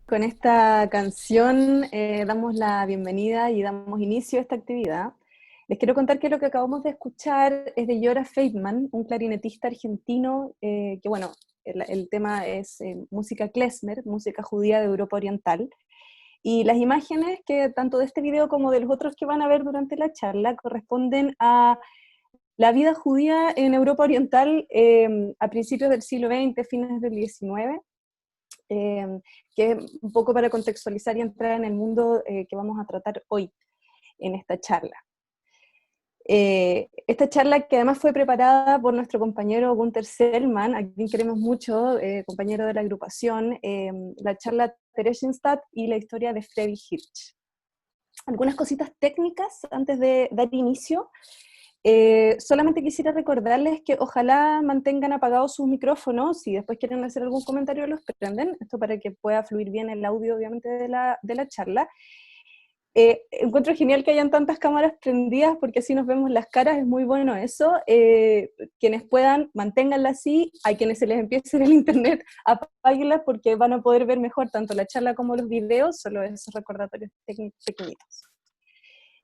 Con esta canción damos la bienvenida y damos inicio a esta actividad. Les quiero contar que lo que acabamos de escuchar es de Jora Feitman, un clarinetista argentino, que bueno, el tema es música klezmer, música judía de Europa Oriental, y las imágenes que tanto de este video como de los otros que van a ver durante la charla corresponden a la vida judía en Europa Oriental a principios del siglo XX, fines del XIX, que es un poco para contextualizar y entrar en el mundo que vamos a tratar hoy en esta charla. Esta charla que además fue preparada por nuestro compañero Gunther Sellmann, a quien queremos mucho, compañero de la agrupación, la charla Theresienstadt y la historia de Fredi Hirsch. Algunas cositas técnicas antes de dar inicio. Solamente quisiera recordarles que ojalá mantengan apagados sus micrófonos, si después quieren hacer algún comentario los prenden, esto para que pueda fluir bien el audio obviamente de la charla. Encuentro genial que hayan tantas cámaras prendidas porque así nos vemos las caras, es muy bueno eso. Quienes puedan, manténganla así. Hay quienes se les empiece en el internet, apáguenlas porque van a poder ver mejor tanto la charla como los videos, solo esos recordatorios pequeñitos.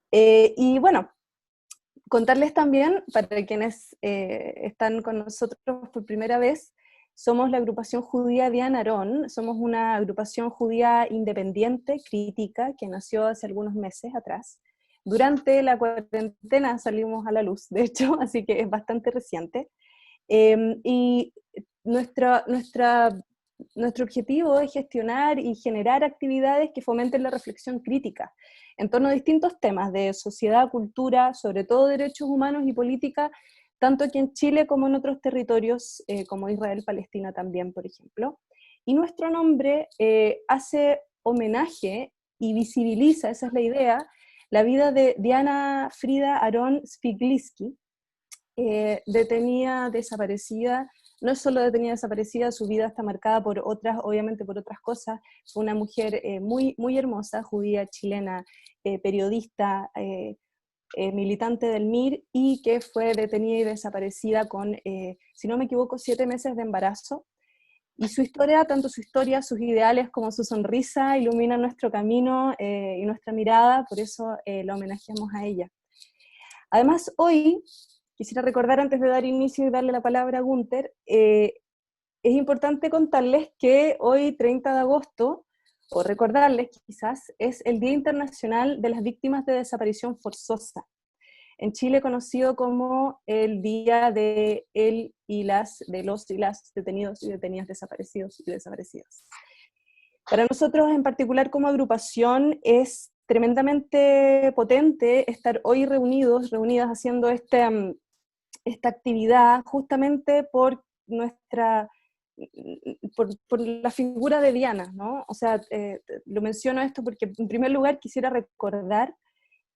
Y bueno, contarles también, para quienes están con nosotros por primera vez, somos la agrupación judía Diana Aron, somos una agrupación judía independiente, crítica, que nació hace algunos meses atrás. Durante la cuarentena salimos a la luz, de hecho, así que es bastante reciente. Y nuestro objetivo es gestionar y generar actividades que fomenten la reflexión crítica en torno a distintos temas de sociedad, cultura, sobre todo derechos humanos y política, tanto aquí en Chile como en otros territorios, como Israel, Palestina también, por ejemplo. Y nuestro nombre hace homenaje y visibiliza, esa es la idea, la vida de Diana Frida Aron Spigliski, detenida, desaparecida. No es solo detenida, desaparecida, su vida está marcada por otras, obviamente por otras cosas. Fue una mujer muy, muy hermosa, judía, chilena, periodista, militante del MIR, y que fue detenida y desaparecida con, si no me equivoco, 7 meses de embarazo. Y su historia, tanto su historia, sus ideales como su sonrisa, iluminan nuestro camino y nuestra mirada, por eso la homenajeamos a ella. Además, hoy, quisiera recordar antes de dar inicio y darle la palabra a Gunther, es importante contarles que hoy, 30 de agosto, o recordarles quizás, es el Día Internacional de las Víctimas de Desaparición Forzosa. En Chile conocido como el Día de los y las detenidos y detenidas desaparecidos y desaparecidas. Para nosotros en particular como agrupación es tremendamente potente estar hoy reunidas haciendo esta actividad justamente por por la figura de Diana, ¿no? O sea, lo menciono esto porque en primer lugar quisiera recordar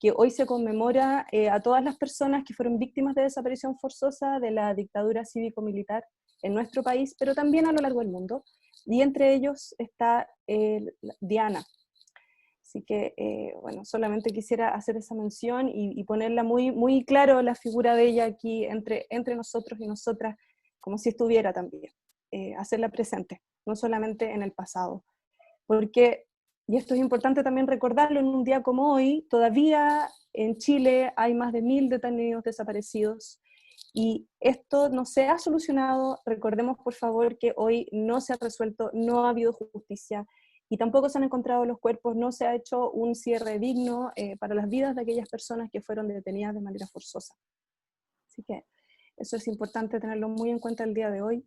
que hoy se conmemora a todas las personas que fueron víctimas de desaparición forzosa de la dictadura cívico-militar en nuestro país, pero también a lo largo del mundo, y entre ellos está Diana. Así que, bueno, solamente quisiera hacer esa mención y ponerla muy, muy claro la figura de ella aquí entre nosotros y nosotras, como si estuviera también, hacerla presente, no solamente en el pasado. Porque, y esto es importante también recordarlo, en un día como hoy, todavía en Chile hay más de 1000 detenidos desaparecidos, y esto no se ha solucionado. Recordemos por favor que hoy no se ha resuelto, no ha habido justicia, y tampoco se han encontrado los cuerpos, no se ha hecho un cierre digno para las vidas de aquellas personas que fueron detenidas de manera forzosa. Así que eso es importante tenerlo muy en cuenta el día de hoy.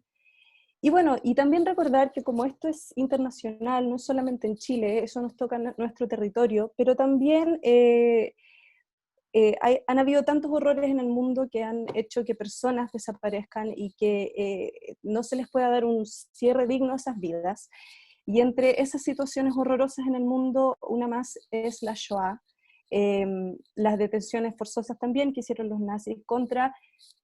Y bueno, y también recordar que como esto es internacional, no solamente en Chile, eso nos toca en nuestro territorio, pero también han habido tantos horrores en el mundo que han hecho que personas desaparezcan y que no se les pueda dar un cierre digno a esas vidas. Y entre esas situaciones horrorosas en el mundo, una más es la Shoah, las detenciones forzosas también que hicieron los nazis contra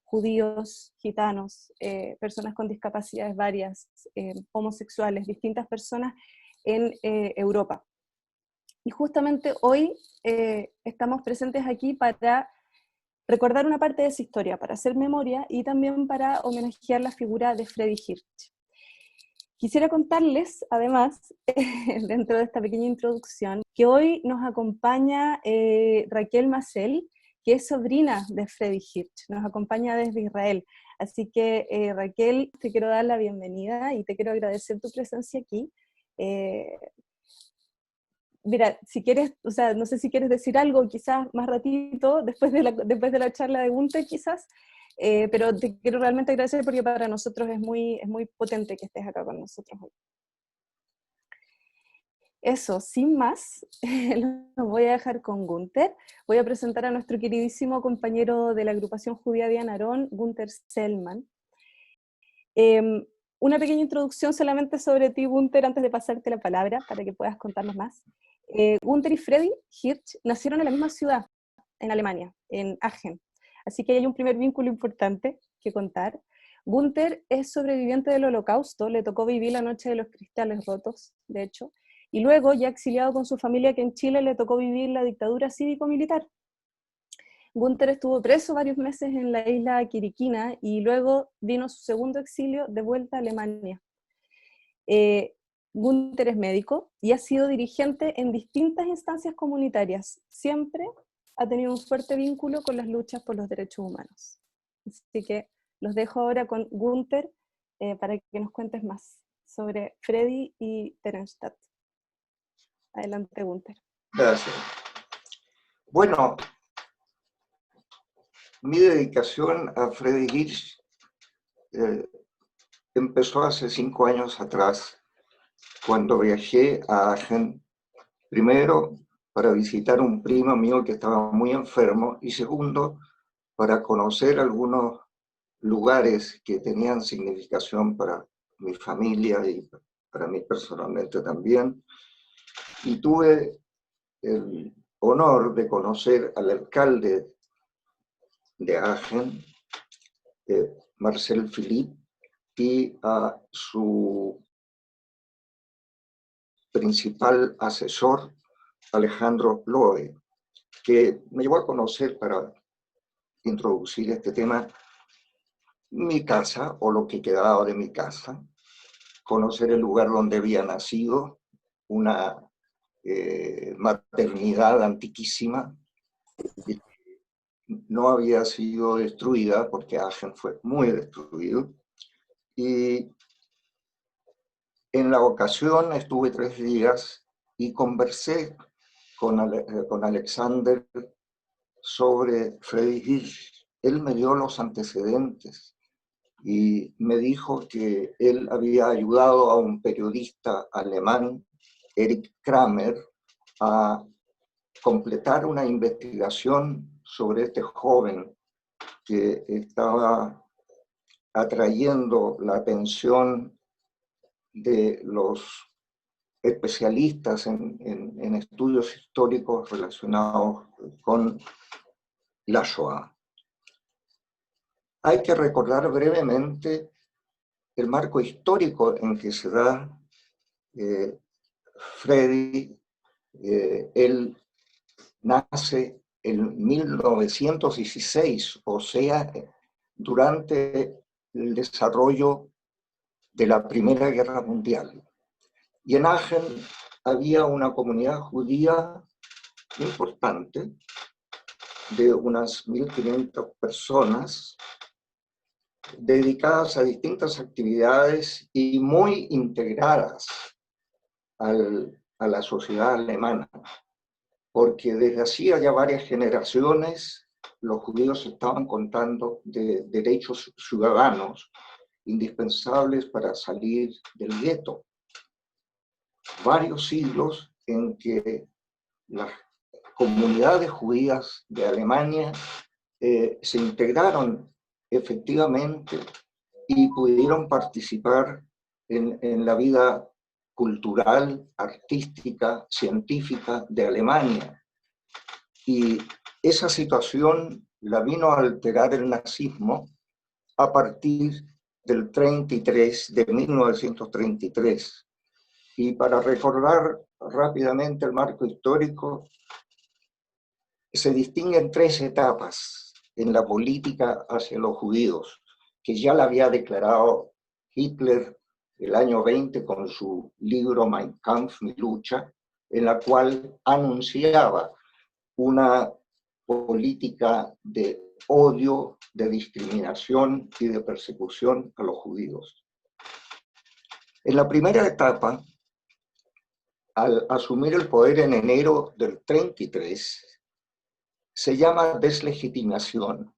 judíos, gitanos, personas con discapacidades varias, homosexuales, distintas personas en Europa. Y justamente hoy estamos presentes aquí para recordar una parte de esa historia, para hacer memoria y también para homenajear la figura de Freddy Hirsch. Quisiera contarles, además, dentro de esta pequeña introducción, que hoy nos acompaña Raquel Macel, que es sobrina de Freddy Hirsch, nos acompaña desde Israel. Así que, Raquel, te quiero dar la bienvenida y te quiero agradecer tu presencia aquí. Eh, Mira, si quieres, o sea, no sé si quieres decir algo, quizás más ratito, después de la charla de Gunther, quizás, pero te quiero realmente agradecer porque para nosotros es muy potente que estés acá con nosotros hoy. Eso, sin más, lo voy a dejar con Gunther. Voy a presentar a nuestro queridísimo compañero de la agrupación judía Diana Aarón, Gunther Sellmann. Eh, una pequeña introducción solamente sobre ti, Gunther, antes de pasarte la palabra, para que puedas contarnos más. Gunther y Freddy Hirsch nacieron en la misma ciudad, en Alemania, en Aachen. Así que hay un primer vínculo importante que contar. Gunther es sobreviviente del Holocausto, le tocó vivir la noche de los cristales rotos, de hecho, y luego, ya exiliado con su familia que en Chile, le tocó vivir la dictadura cívico-militar. Gunther estuvo preso varios meses en la isla Quiriquina y luego vino su segundo exilio de vuelta a Alemania. Gunther es médico y ha sido dirigente en distintas instancias comunitarias. Siempre ha tenido un fuerte vínculo con las luchas por los derechos humanos. Así que los dejo ahora con Gunther para que nos cuentes más sobre Freddy y Terenstadt. Adelante, Gunther. Gracias. Bueno, mi dedicación a Freddy Hirsch empezó hace 5 años atrás, cuando viajé a Aachen, primero para visitar un primo mío que estaba muy enfermo, y segundo, para conocer algunos lugares que tenían significación para mi familia y para mí personalmente también. Y tuve el honor de conocer al alcalde de Aachen, Marcel Philipp, y a su principal asesor, Alejandro Loe, que me llevó a conocer, para introducir este tema, mi casa o lo que quedaba de mi casa, conocer el lugar donde había nacido, una maternidad antiquísima, que no había sido destruida porque Aachen fue muy destruido. Y en la ocasión estuve 3 días y conversé con Alexander sobre Freddy Hirsch. Él me dio los antecedentes y me dijo que él había ayudado a un periodista alemán, Erich Kramer, a completar una investigación sobre este joven que estaba atrayendo la atención de los especialistas en estudios históricos relacionados con la Shoah. Hay que recordar brevemente el marco histórico en que se da Freddy. Él nace en 1916, o sea, durante el desarrollo de la Primera Guerra Mundial. Y en Aachen había una comunidad judía importante, de unas 1.500 personas, dedicadas a distintas actividades y muy integradas a la sociedad alemana, porque desde hacía ya varias generaciones los judíos estaban contando de derechos ciudadanos indispensables para salir del gueto. Varios siglos en que las comunidades judías de Alemania se integraron efectivamente y pudieron participar en la vida cultural, artística, científica de Alemania. Y esa situación la vino a alterar el nazismo a partir del 33, de 1933. Y para recordar rápidamente el marco histórico, se distinguen tres etapas en la política hacia los judíos, que ya la había declarado Hitler el año 20 con su libro Mein Kampf, Mi lucha, en la cual anunciaba una política de odio, de discriminación y de persecución a los judíos. En la primera etapa, al asumir el poder en enero del 33, se llama deslegitimación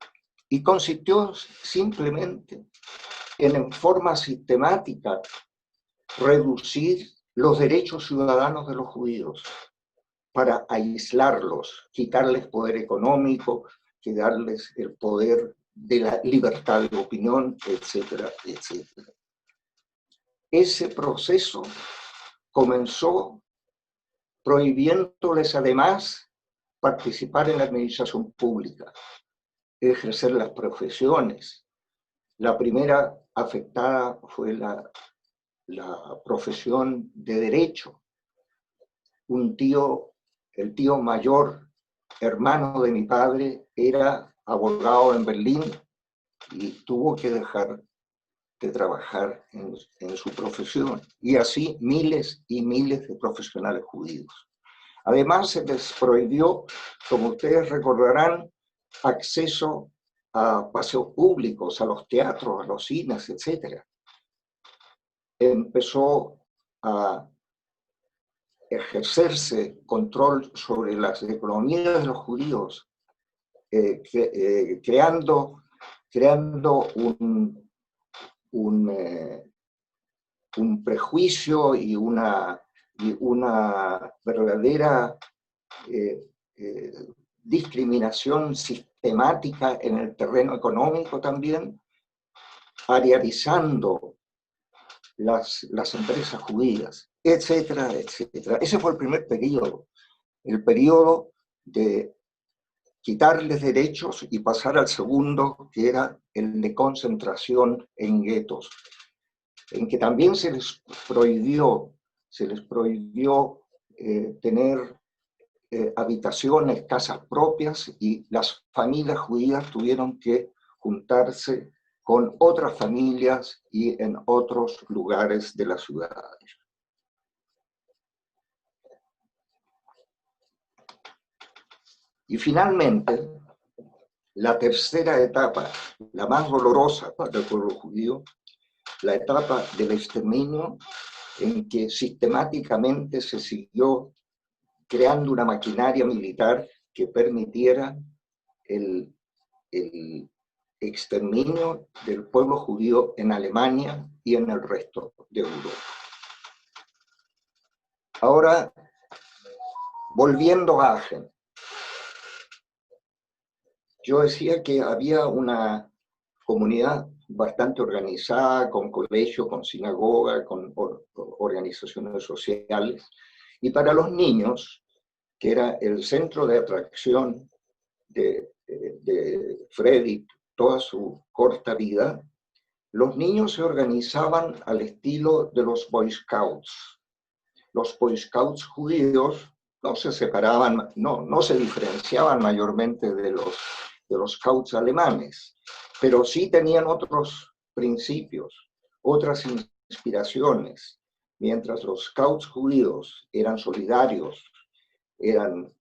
y consistió simplemente en forma sistemática reducir los derechos ciudadanos de los judíos para aislarlos, quitarles poder económico, quitarles el poder de la libertad de opinión, etcétera, etcétera. Ese proceso comenzó prohibiéndoles además participar en la administración pública, ejercer las profesiones. La primera afectada fue la profesión de derecho. Un tío, el tío mayor, hermano de mi padre, era abogado en Berlín y tuvo que dejar de trabajar en su profesión. Y así miles y miles de profesionales judíos. Además, se les prohibió, como ustedes recordarán, acceso a paseos públicos, a los teatros, a los cines, etc. Empezó a ejercerse control sobre las economías de los judíos, creando un prejuicio y una verdadera discriminación sistemática en el terreno económico también, ariarizando las empresas judías, etcétera, etcétera. Ese fue el primer periodo, el periodo de quitarles derechos y pasar al segundo, que era el de concentración en guetos, en que también se les prohibió tener habitaciones, casas propias, y las familias judías tuvieron que juntarse con otras familias y en otros lugares de la ciudad. Y finalmente, la tercera etapa, la más dolorosa para el pueblo judío, la etapa del exterminio, en que sistemáticamente se siguió creando una maquinaria militar que permitiera el exterminio del pueblo judío en Alemania y en el resto de Europa. Ahora, volviendo a Aachen, yo decía que había una comunidad bastante organizada, con colegio, con sinagoga, con organizaciones sociales. Y para los niños, que era el centro de atracción de Freddy toda su corta vida, los niños se organizaban al estilo de los Boy Scouts. Los Boy Scouts judíos no se separaban, no se diferenciaban mayormente de los Scouts alemanes, pero sí tenían otros principios, otras inspiraciones. Mientras los Scouts judíos eran solidarios, eran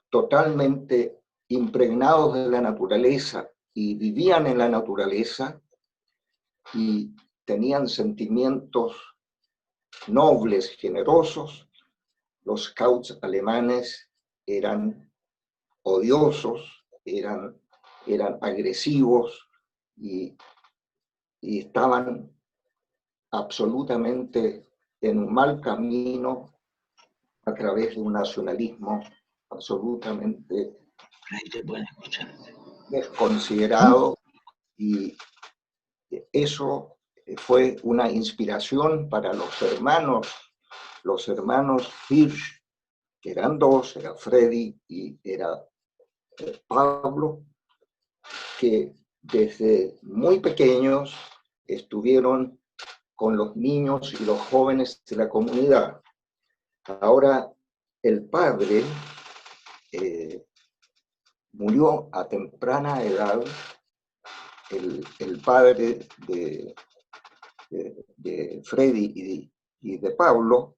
totalmente impregnados de la naturaleza y vivían en la naturaleza y tenían sentimientos nobles, generosos, los Scouts alemanes eran odiosos, eran agresivos y estaban absolutamente en un mal camino a través de un nacionalismo absolutamente desconsiderado, y eso fue una inspiración para los hermanos Hirsch, que eran dos, era Freddy y era Pablo, que desde muy pequeños estuvieron con los niños y los jóvenes de la comunidad. Ahora, el padre murió a temprana edad, el padre de Freddy y de Pablo,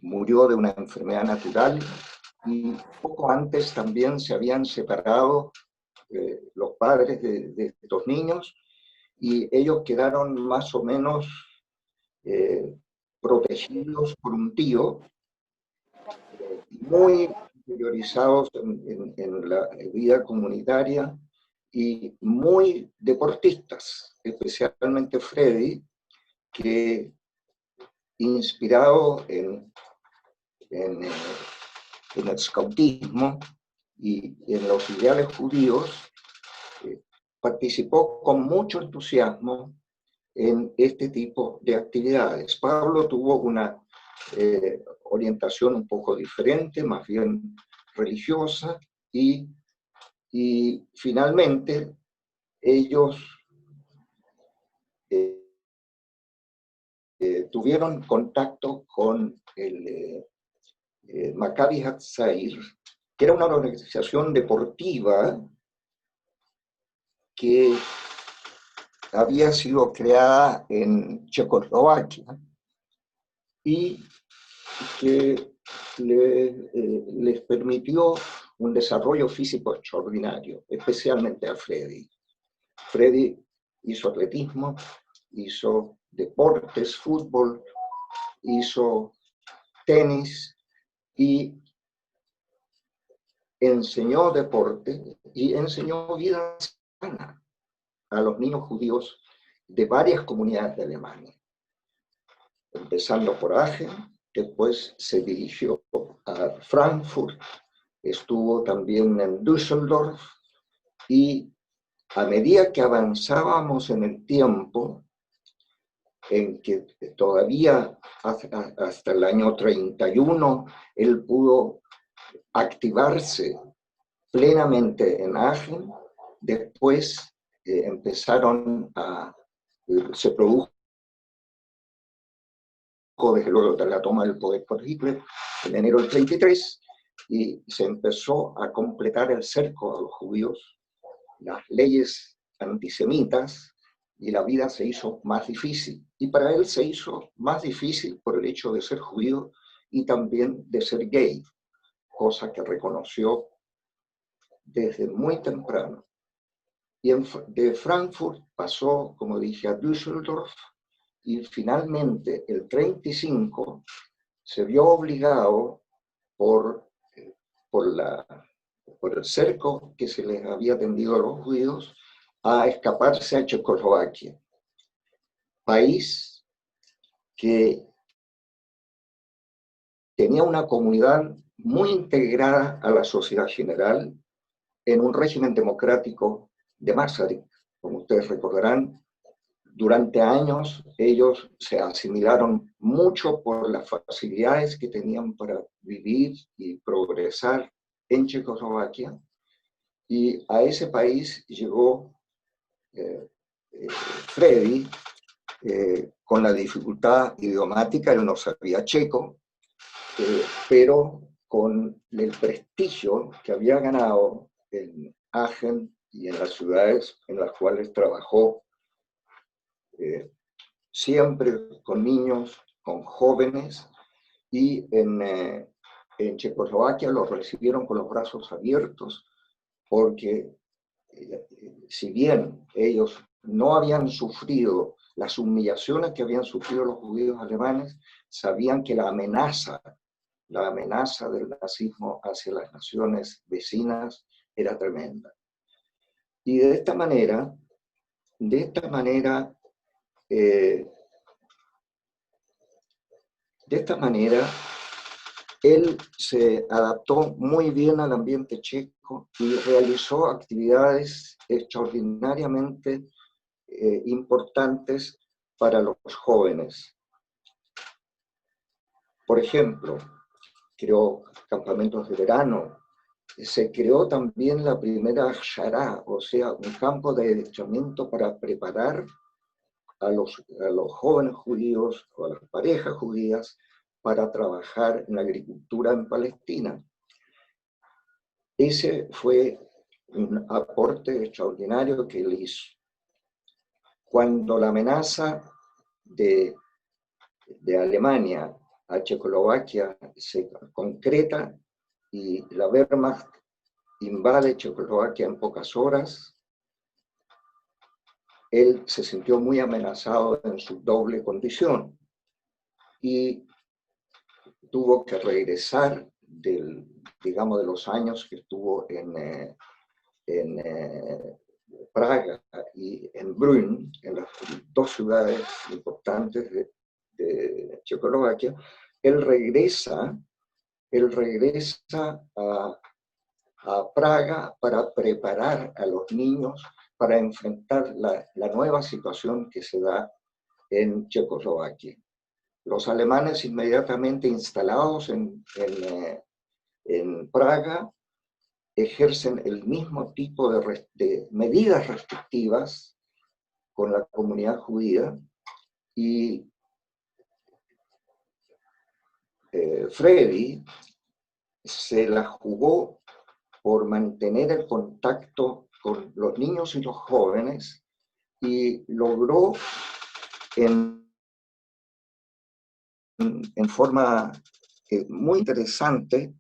murió de una enfermedad natural, y poco antes también se habían separado los padres de estos niños, y ellos quedaron más o menos protegidos por un tío, muy priorizados en la vida comunitaria y muy deportistas, especialmente Freddy, que inspirado en el scoutismo y en los ideales judíos, participó con mucho entusiasmo en este tipo de actividades. Pablo tuvo una orientación un poco diferente, más bien religiosa, y finalmente ellos tuvieron contacto con el Maccabi Hatzair, que era una organización deportiva que había sido creada en Checoslovaquia y que les permitió un desarrollo físico extraordinario, especialmente a Freddy. Freddy hizo atletismo, hizo deportes, fútbol, hizo tenis y enseñó deporte y enseñó vida sana a los niños judíos de varias comunidades de Alemania, empezando por Aachen. Después se dirigió a Frankfurt, estuvo también en Düsseldorf, y a medida que avanzábamos en el tiempo, en que todavía hasta el año 31 él pudo activarse plenamente en Aachen, después se produjo desde luego de la toma del poder por Hitler en enero del 33, y se empezó a completar el cerco a los judíos, las leyes antisemitas, y la vida se hizo más difícil. Y para él se hizo más difícil por el hecho de ser judío y también de ser gay, cosa que reconoció desde muy temprano. Y de Frankfurt pasó, como dije, a Düsseldorf, y finalmente el 35 se vio obligado por el cerco que se les había tendido a los judíos a escaparse a Checoslovaquia, país que tenía una comunidad muy integrada a la sociedad general, en un régimen democrático de Masaryk. Como ustedes recordarán, durante años ellos se asimilaron mucho por las facilidades que tenían para vivir y progresar en Checoslovaquia, y a ese país llegó Freddy con la dificultad idiomática. Él no sabía checo, pero con el prestigio que había ganado en Aachen y en las ciudades en las cuales trabajó, siempre con niños, con jóvenes, y en Checoslovaquia los recibieron con los brazos abiertos, porque si bien ellos no habían sufrido las humillaciones que habían sufrido los judíos alemanes, sabían que la amenaza del nazismo hacia las naciones vecinas era tremenda. Y de esta manera, él se adaptó muy bien al ambiente checo y realizó actividades extraordinariamente importantes para los jóvenes. Por ejemplo, creó campamentos de verano. Se creó también la primera Shará, o sea, un campo de adiestramiento para preparar a los jóvenes judíos o a las parejas judías para trabajar en la agricultura en Palestina. Ese fue un aporte extraordinario que él hizo. Cuando la amenaza de Alemania a Checoslovaquia se concreta y la Wehrmacht invade Checoslovaquia en pocas horas, él se sintió muy amenazado en su doble condición y tuvo que regresar de los años que estuvo en Praga y en Brünn, en las dos ciudades importantes de Checoslovaquia. Él regresa a Praga para preparar a los niños para enfrentar la nueva situación que se da en Checoslovaquia. Los alemanes inmediatamente instalados en Praga ejercen el mismo tipo de medidas restrictivas con la comunidad judía, y Freddy se la jugó por mantener el contacto con los niños y los jóvenes, y logró en forma muy interesante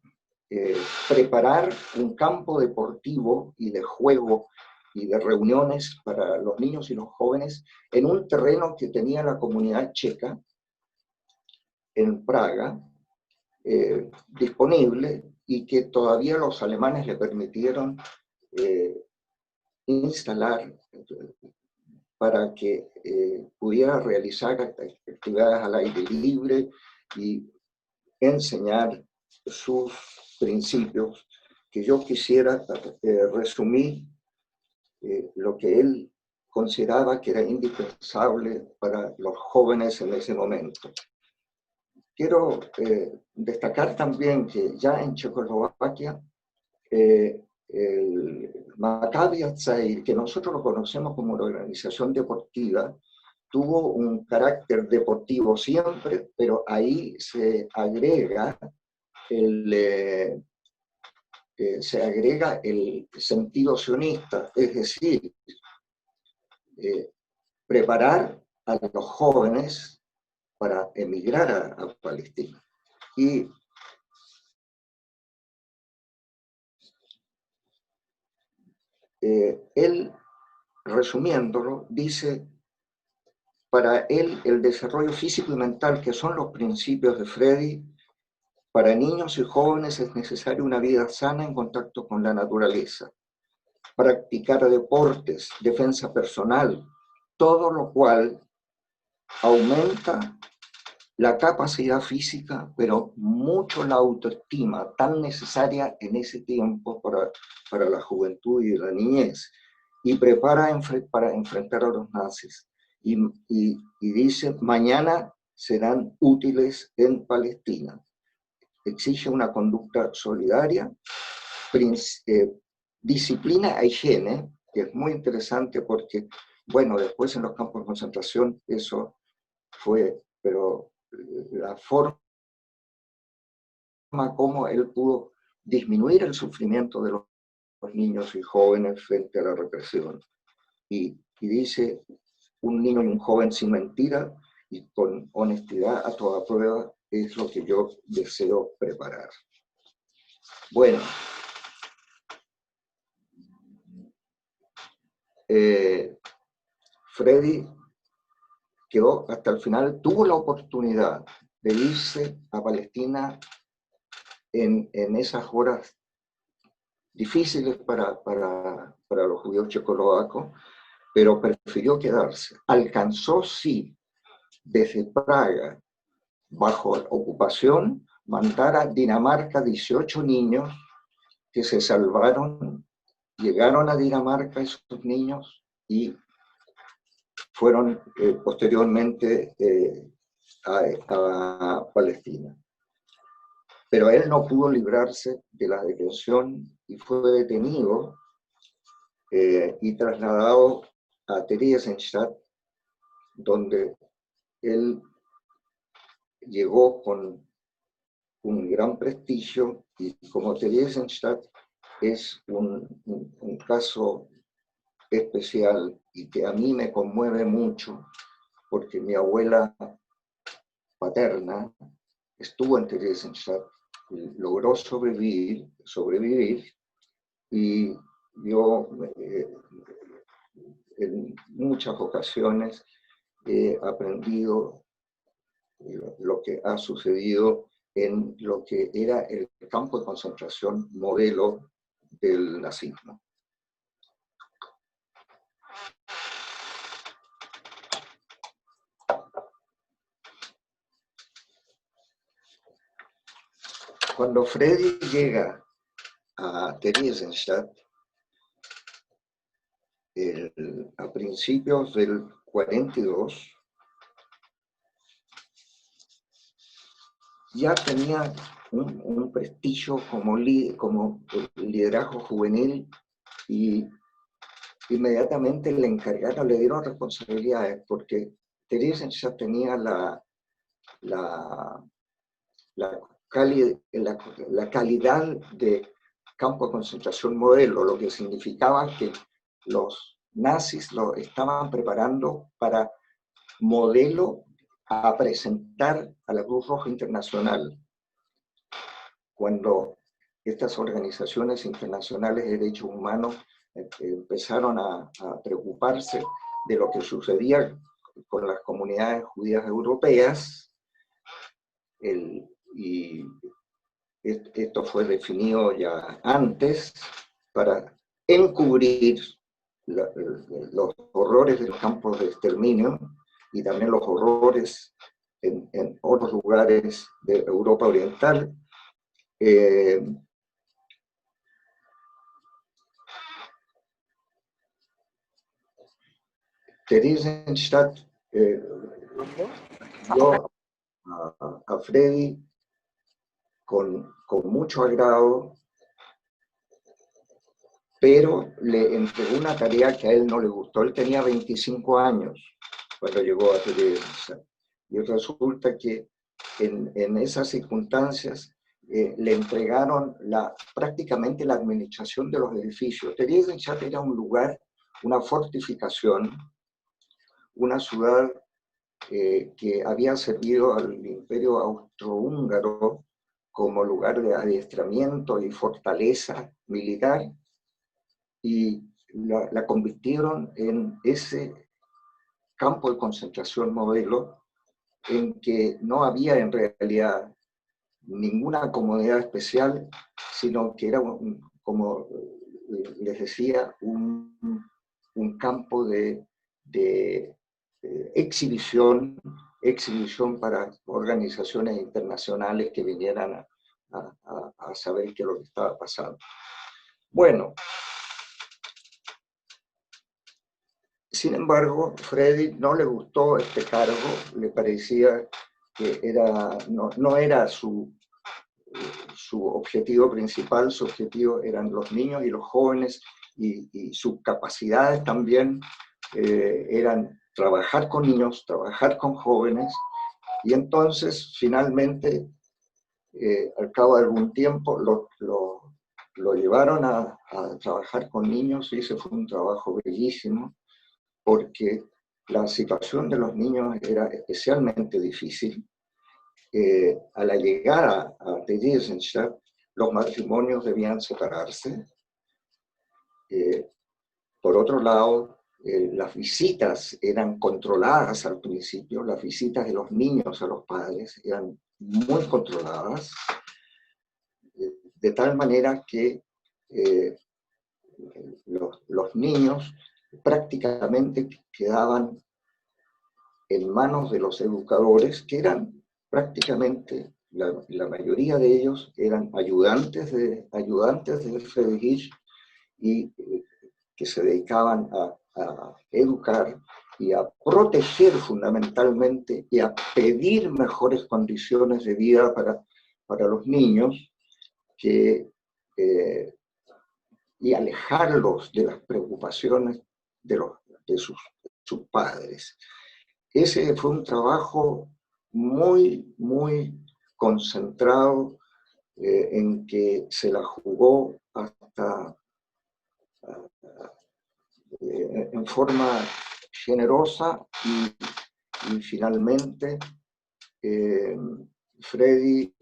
preparar un campo deportivo y de juego y de reuniones para los niños y los jóvenes en un terreno que tenía la comunidad checa en Praga, disponible, y que todavía los alemanes le permitieron instalar para que pudiera realizar actividades al aire libre y enseñar sus principios, que yo quisiera resumir lo que él consideraba que era indispensable para los jóvenes en ese momento. Quiero destacar también que ya en Checoslovaquia, el Maccabi Hatzair, que nosotros lo conocemos como la organización deportiva, tuvo un carácter deportivo siempre, pero ahí se agrega el sentido sionista, es decir, preparar a los jóvenes para emigrar a Palestina. Y él, resumiéndolo, dice: para él el desarrollo físico y mental, que son los principios de Freddy, para niños y jóvenes es necesaria una vida sana en contacto con la naturaleza, practicar deportes, defensa personal, todo lo cual aumenta la capacidad física, pero mucho la autoestima, tan necesaria en ese tiempo para la juventud y la niñez. y para enfrentar a los nazis. Y dice, mañana serán útiles en Palestina. Exige una conducta solidaria, disciplina e higiene, que es muy interesante porque, bueno, después en los campos de concentración eso fue, pero la forma como él pudo disminuir el sufrimiento de los niños y jóvenes frente a la represión. Y dice, un niño y un joven sin mentira y con honestidad a toda prueba es lo que yo deseo preparar. Bueno, Freddy quedó hasta el final, tuvo la oportunidad de irse a Palestina en esas horas difíciles para los judíos checoslovacos, pero prefirió quedarse. Alcanzó, sí, desde Praga, bajo ocupación, mandar a Dinamarca 18 niños que se salvaron, llegaron a Dinamarca esos niños y fueron posteriormente a Palestina. Pero él no pudo librarse de la detención y fue detenido y trasladado a Theresienstadt, donde él llegó con un gran prestigio, y como Theresienstadt es un caso especial y que a mí me conmueve mucho, porque mi abuela paterna estuvo en Theresienstadt, logró sobrevivir, y yo en muchas ocasiones he aprendido lo que ha sucedido en lo que era el campo de concentración modelo del nazismo. Cuando Freddy llega a Theresienstadt, a principios del 42, ya tenía un prestigio como liderazgo juvenil, y inmediatamente le encargaron, le dieron responsabilidades, porque Theresienstadt tenía la calidad de campo de concentración modelo, lo que significaba que los nazis lo estaban preparando para modelo a presentar a la Cruz Roja Internacional. Cuando estas organizaciones internacionales de derechos humanos empezaron a preocuparse de lo que sucedía con las comunidades judías europeas, y esto fue definido ya antes para encubrir los horrores de los campos de exterminio y también los horrores en otros lugares de Europa Oriental. Theresienstadt dio a Freddy con mucho agrado, pero le entregó una tarea que a él no le gustó. Él tenía 25 años cuando llegó a Theresienstadt, y resulta que en esas circunstancias le entregaron prácticamente la administración de los edificios. Theresienstadt era un lugar, una fortificación, una ciudad que había servido al Imperio Austrohúngaro como lugar de adiestramiento y fortaleza militar, y la convirtieron en ese campo de concentración modelo en que no había en realidad ninguna comodidad especial, sino que era, como les decía, un campo de exhibición para organizaciones internacionales que vinieran a saber qué es lo que estaba pasando. Bueno, Sin embargo, Freddy no le gustó este cargo, le parecía que no era su objetivo principal. Su objetivo eran los niños y los jóvenes, y sus capacidades también eran trabajar con niños, trabajar con jóvenes, y entonces finalmente, al cabo de algún tiempo, lo llevaron a trabajar con niños, y ese fue un trabajo bellísimo, porque la situación de los niños era especialmente difícil. A la llegada a Theresienstadt, los matrimonios debían separarse. Por otro lado, las visitas eran controladas al principio, las visitas de los niños a los padres eran muy controladas, de tal manera que los niños prácticamente quedaban en manos de los educadores, que eran prácticamente, la mayoría de ellos eran ayudantes de Friedrich, y que se dedicaban a educar y a proteger fundamentalmente, y a pedir mejores condiciones de vida para los niños, y alejarlos de las preocupaciones de sus padres. Ese fue un trabajo muy, muy concentrado, en que se la jugó hasta en forma generosa, y finalmente Freddy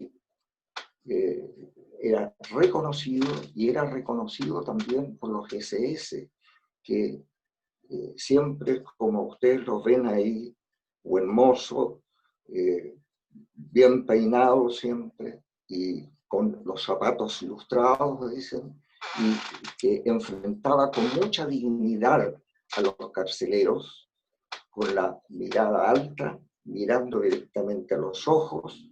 era reconocido, y era reconocido también por los SS, que siempre, como ustedes los ven ahí, buen mozo, bien peinado siempre, y con los zapatos ilustrados, dicen, y que enfrentaba con mucha dignidad a los carceleros, con la mirada alta, mirando directamente a los ojos,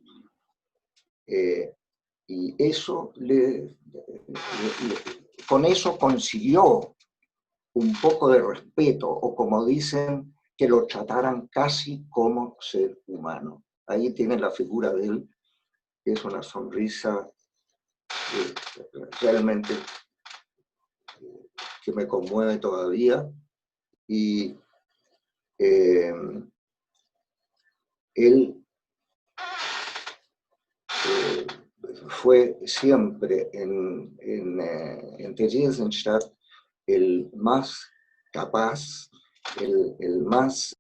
y eso con eso consiguió un poco de respeto, o como dicen, que lo trataran casi como ser humano. Ahí tienen la figura de él, que es una sonrisa realmente que me conmueve todavía, y él fue siempre en Theresienstadt el más capaz, el más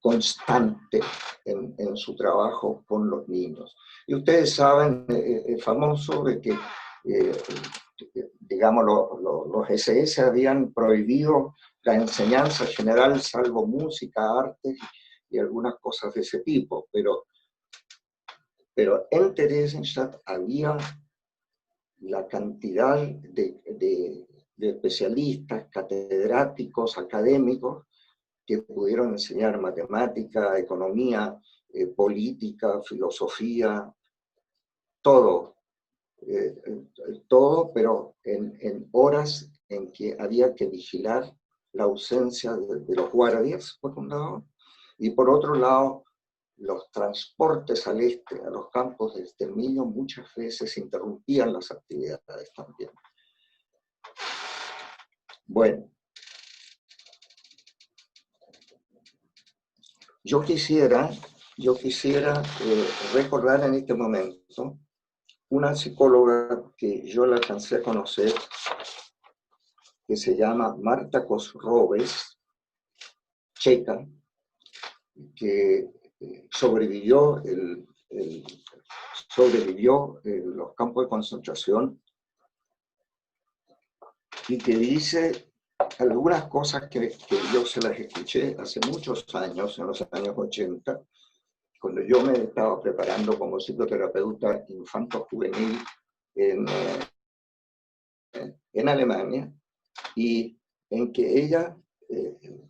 constante en su trabajo con los niños. Y ustedes saben, es famoso de que, digamos, los SS habían prohibido la enseñanza general, salvo música, arte y algunas cosas de ese tipo, pero en Theresienstadt había la cantidad de especialistas, catedráticos, académicos, que pudieron enseñar matemática, economía, política, filosofía, todo, pero en horas en que había que vigilar la ausencia de los guardias, por un lado, y por otro lado, los transportes al este, a los campos de exterminio, muchas veces interrumpían las actividades también. Bueno, yo quisiera recordar en este momento una psicóloga que yo la alcancé a conocer, que se llama Marta Kosrobes, checa, que sobrevivió los campos de concentración, y que dice algunas cosas que yo se las escuché hace muchos años, en los años 80, cuando yo me estaba preparando como psicoterapeuta infanto-juvenil en Alemania, y en que ella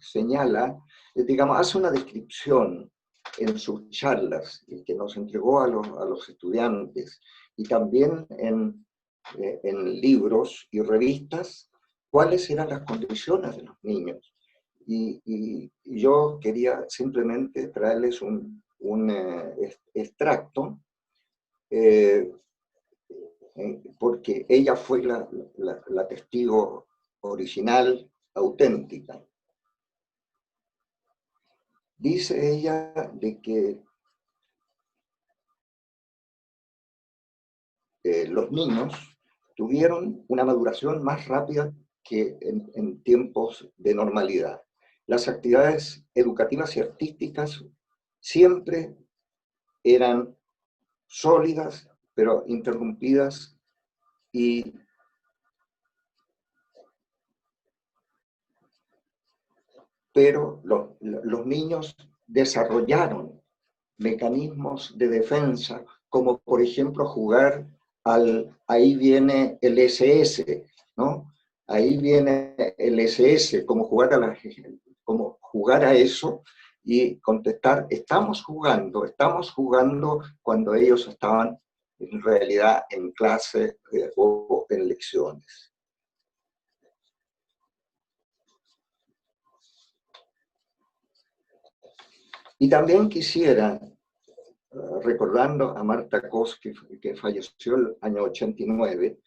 señala, digamos, hace una descripción en sus charlas que nos entregó a los estudiantes, y también en libros y revistas, cuáles eran las condiciones de los niños. Y yo quería simplemente traerles un extracto, porque ella fue la testigo original, auténtica. Dice ella de que los niños tuvieron una maduración más rápida que en tiempos de normalidad. Las actividades educativas y artísticas siempre eran sólidas, pero interrumpidas, pero los niños desarrollaron mecanismos de defensa, como por ejemplo jugar ahí viene el SS, ¿no? Ahí viene el SS, como jugar a eso y contestar, estamos jugando cuando ellos estaban en realidad en clase o en lecciones. Y también quisiera, recordando a Marta Kos, que falleció el año 89,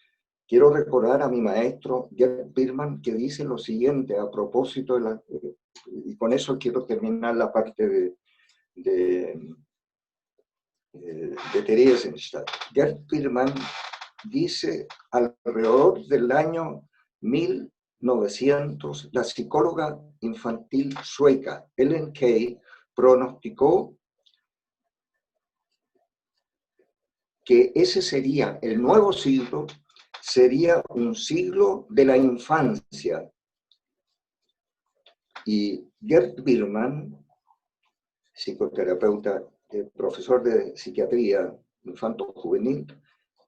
quiero recordar a mi maestro Gerd Biermann, que dice lo siguiente a propósito y con eso quiero terminar la parte de Theresienstadt. Gerd Biermann dice, alrededor del año 1900, la psicóloga infantil sueca Ellen Key pronosticó que ese sería el nuevo siglo, sería un siglo de la infancia. Y Gerd Biermann, psicoterapeuta, profesor de psiquiatría infanto-juvenil,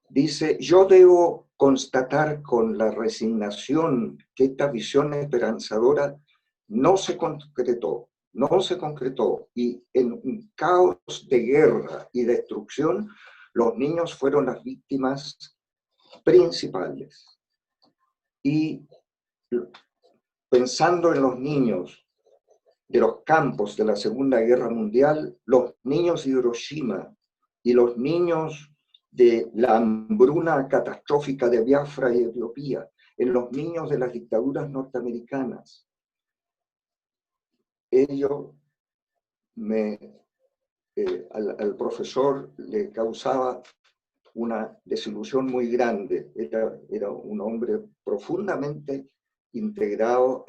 dice, yo debo constatar con la resignación que esta visión esperanzadora no se concretó, y en un caos de guerra y destrucción, los niños fueron las víctimas principales. Y pensando en los niños de los campos de la Segunda Guerra Mundial, los niños de Hiroshima y los niños de la hambruna catastrófica de Biafra y Etiopía, en los niños de las dictaduras norteamericanas, ello al profesor le causaba una desilusión muy grande. Era un hombre profundamente integrado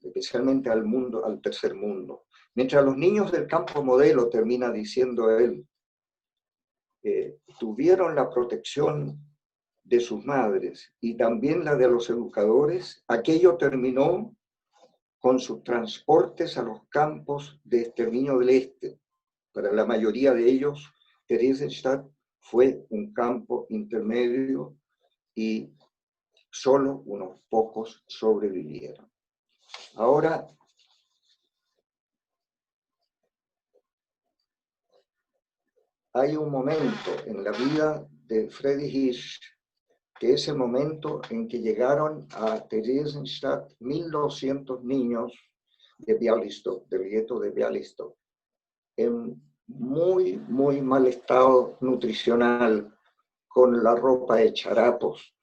especialmente al mundo, al tercer mundo. Mientras los niños del campo modelo, termina diciendo él, tuvieron la protección de sus madres y también la de los educadores, aquello terminó con sus transportes a los campos de exterminio del Este. Para la mayoría de ellos, Theresienstadt fue un campo intermedio y solo unos pocos sobrevivieron. Ahora, hay un momento en la vida de Friedrich Hirsch, que es el momento en que llegaron a Theresienstadt 1.200 niños de Bialystok, del gueto de Bialystok, en muy, muy mal estado nutricional, con la ropa hecha harapos,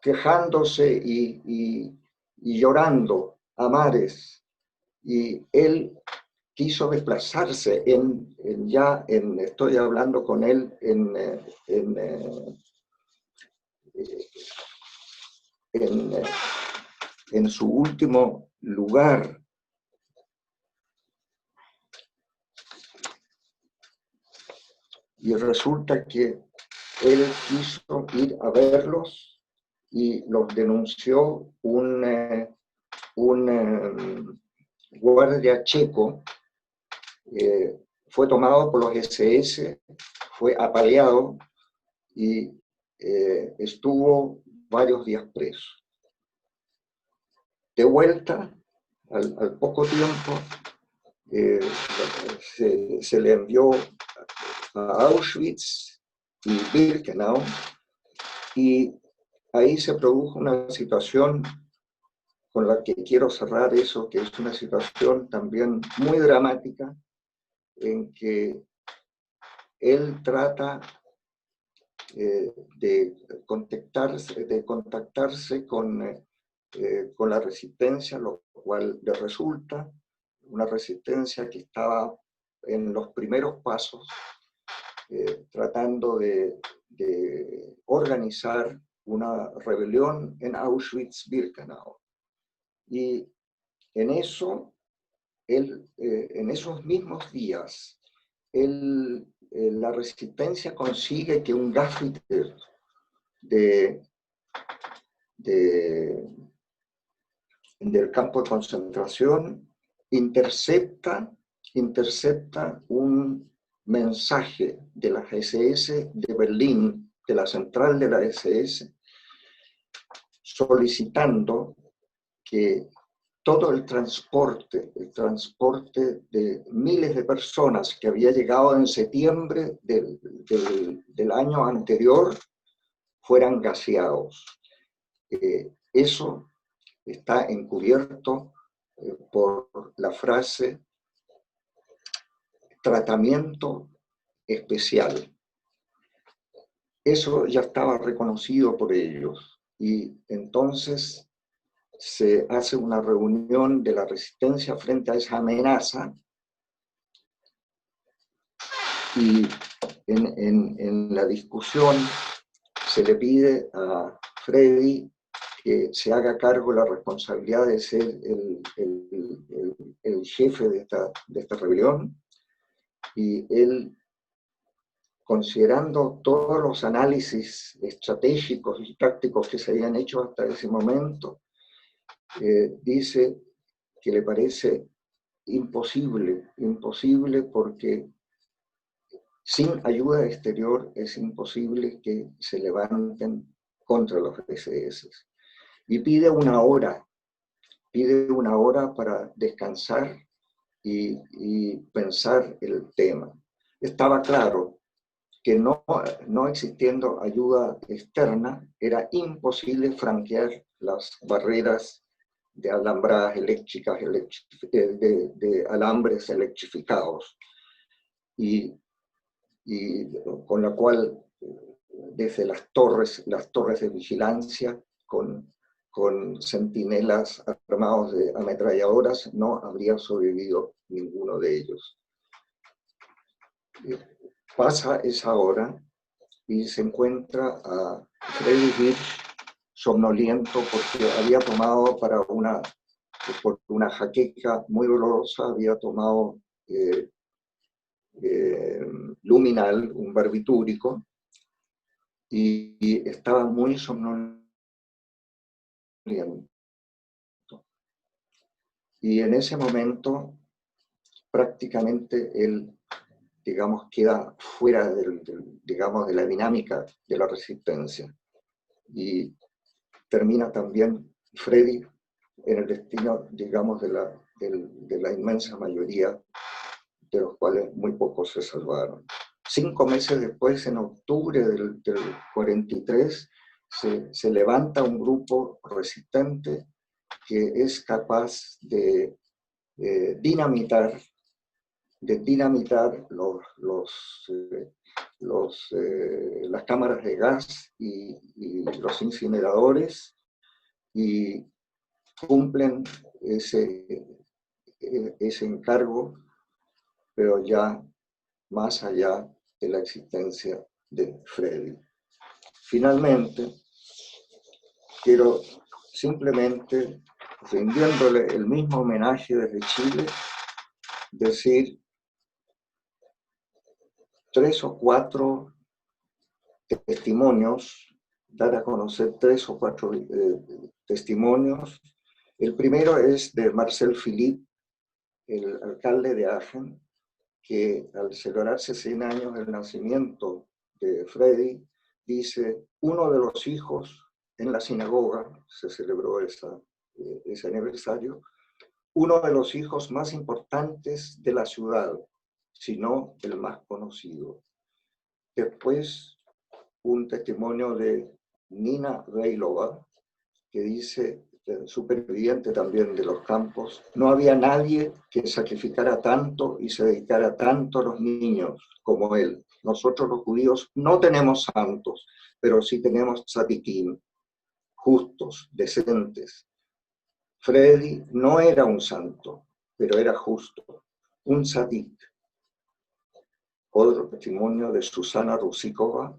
quejándose y llorando a mares. Y él quiso desplazarse estoy hablando con él en su último lugar. Y resulta que él quiso ir a verlos y los denunció un guardia checo, fue tomado por los SS, fue apaleado y estuvo varios días preso. De vuelta, al poco tiempo, se le envió a Auschwitz y Birkenau, y ahí se produjo una situación con la que quiero cerrar eso, que es una situación también muy dramática, en que él trata de contactarse con la resistencia, lo cual le resulta una resistencia que estaba en los primeros pasos, tratando de organizar una rebelión en Auschwitz-Birkenau. Y en eso, en esos mismos días, la resistencia consigue que un gaffiter del campo de concentración intercepta un mensaje de las SS de Berlín, de la central de la SS, solicitando que todo el transporte de miles de personas que había llegado en septiembre del año anterior fueran gaseados. Eso está encubierto por la frase tratamiento especial. Eso ya estaba reconocido por ellos, y entonces se hace una reunión de la resistencia frente a esa amenaza, y en la discusión se le pide a Freddy que se haga cargo de la responsabilidad de ser el jefe de esta rebelión, y él, considerando todos los análisis estratégicos y tácticos que se habían hecho hasta ese momento, dice que le parece imposible porque sin ayuda exterior es imposible que se levanten contra los SS. Y pide una hora para descansar y pensar el tema. Estaba claro que no existiendo ayuda externa, era imposible franquear las barreras de alambradas eléctricas, de alambres electrificados, y con la cual desde las torres de vigilancia con centinelas armados de ametralladoras no habría sobrevivido ninguno de ellos. Pasa esa hora y se encuentra a Freddy Hirsch somnoliento porque había tomado por una jaqueca muy dolorosa, había tomado luminal, un barbitúrico, y estaba muy somnoliento. Y en ese momento prácticamente él, digamos, queda fuera de la dinámica de la resistencia, y termina también Freddy en el destino, digamos, de la inmensa mayoría, de los cuales muy pocos se salvaron. 5 meses después, en octubre del 43, se levanta un grupo resistente que es capaz de dinamitar las cámaras de gas y los incineradores, y cumplen ese encargo, pero ya más allá de la existencia de Freddy. Finalmente, quiero simplemente, rindiéndole el mismo homenaje desde Chile, decir 3 o 4 testimonios, dar a conocer 3 o 4 testimonios. El primero es de Marcel Philippe, el alcalde de Aachen, que al celebrarse 100 años del nacimiento de Freddy, dice: uno de los hijos en la sinagoga, se celebró ese aniversario, uno de los hijos más importantes de la ciudad, sino el más conocido. Después, un testimonio de Nina Veilova, que dice, superviviente también de los campos, no había nadie que sacrificara tanto y se dedicara tanto a los niños como él. Nosotros los judíos no tenemos santos, pero sí tenemos tzadikim, justos, decentes. Freddy no era un santo, pero era justo, un tzadik. Otro testimonio de Susana Rusíkova,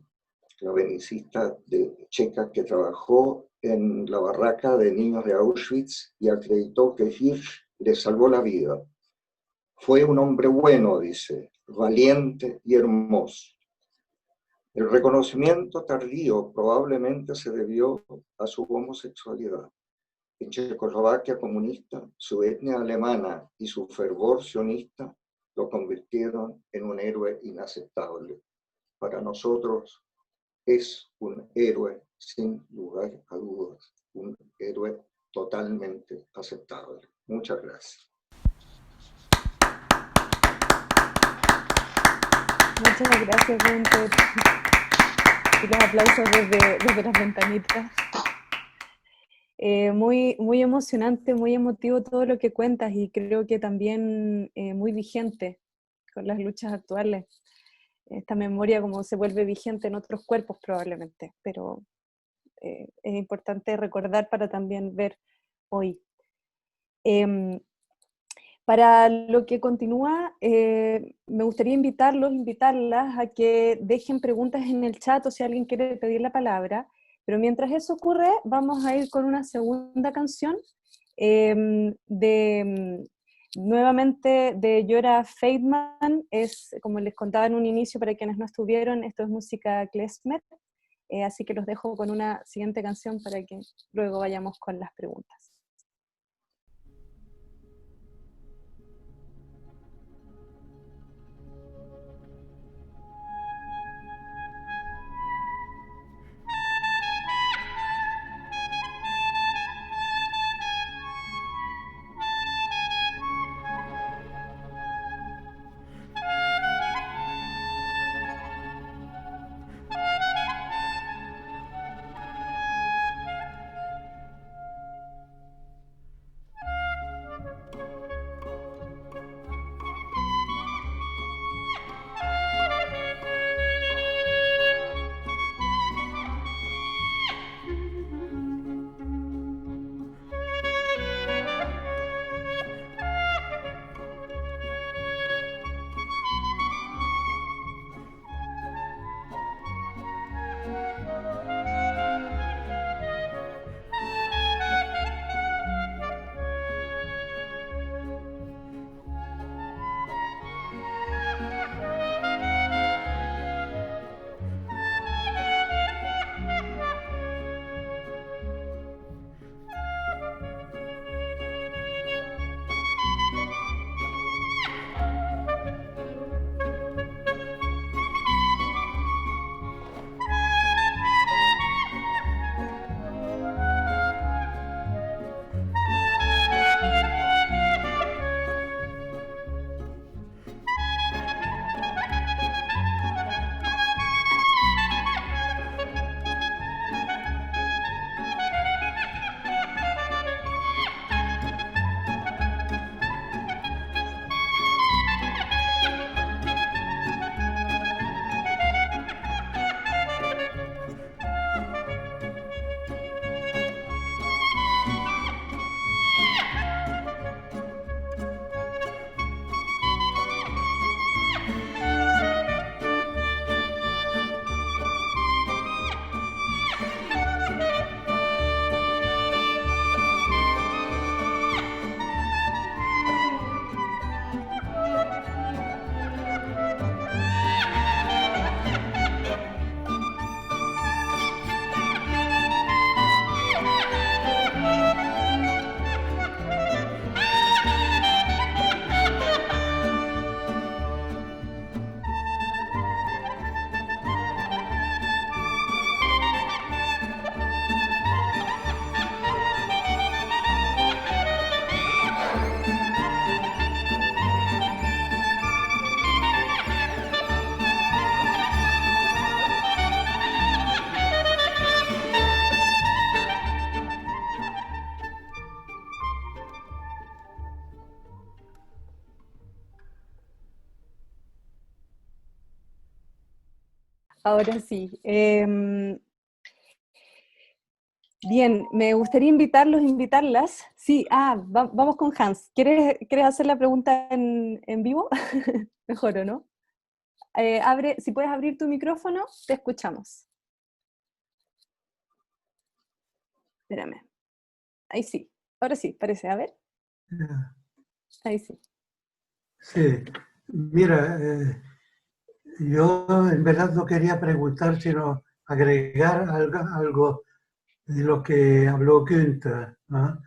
la benicista de checa que trabajó en la barraca de niños de Auschwitz y acreditó que Hirsch le salvó la vida. Fue un hombre bueno, dice, valiente y hermoso. El reconocimiento tardío probablemente se debió a su homosexualidad. En Checoslovaquia comunista, su etnia alemana y su fervor sionista lo convirtieron en un héroe inaceptable. Para nosotros es un héroe sin lugar a dudas, un héroe totalmente aceptable. Muchas gracias. Muchas gracias, Gunther. Y los aplausos desde las ventanitas. Muy emocionante, muy emotivo todo lo que cuentas y creo que también muy vigente con las luchas actuales. Esta memoria como se vuelve vigente en otros cuerpos probablemente, pero es importante recordar para también ver hoy. Para lo que continúa, me gustaría invitarlas a que dejen preguntas en el chat o si alguien quiere pedir la palabra, pero mientras eso ocurre, vamos a ir con una segunda canción nuevamente de Yora Feidman. Es, como les contaba en un inicio, para quienes no estuvieron, esto es música klezmer, así que los dejo con una siguiente canción para que luego vayamos con las preguntas. Ahora sí. Bien, me gustaría invitarlos, invitarlas. Sí, vamos con Hans. ¿Quieres hacer la pregunta en vivo? Mejor, ¿o no? Si puedes abrir tu micrófono, te escuchamos. Espérame. Ahí sí. Ahora sí, parece. A ver. Ya. Ahí sí. Sí, mira, yo en verdad no quería preguntar, sino agregar algo de lo que habló Günther, ¿no?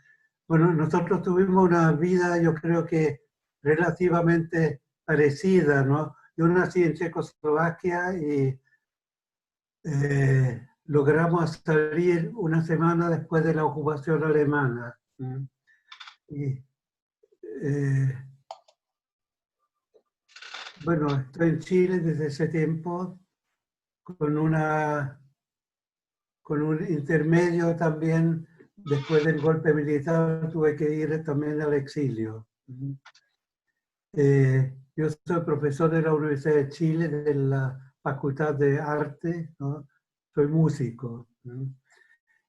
Bueno, nosotros tuvimos una vida, yo creo que relativamente parecida, ¿no? Yo nací en Checoslovaquia y logramos salir una semana después de la ocupación alemana. ¿No? Y, eh, bueno, estoy en Chile desde ese tiempo con con un intermedio también, después del golpe militar tuve que ir también al exilio. Yo soy profesor de la Universidad de Chile, de la Facultad de Arte, ¿no? Soy músico, ¿no?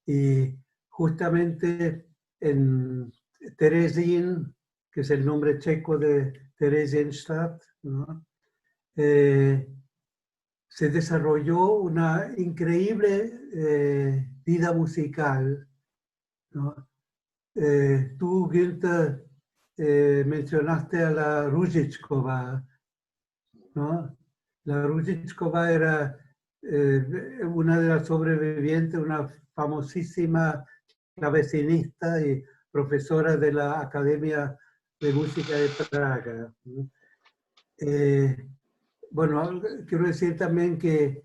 Y justamente en Terezín, que es el nombre checo de Theresienstadt, ¿no? Se desarrolló una increíble vida musical, ¿no? Tú, Günther, mencionaste a la Ruzicova, ¿no? La Ruzicova era una de las sobrevivientes, una famosísima clavecinista y profesora de la Academia de Música de Praga, ¿no? Bueno, quiero decir también que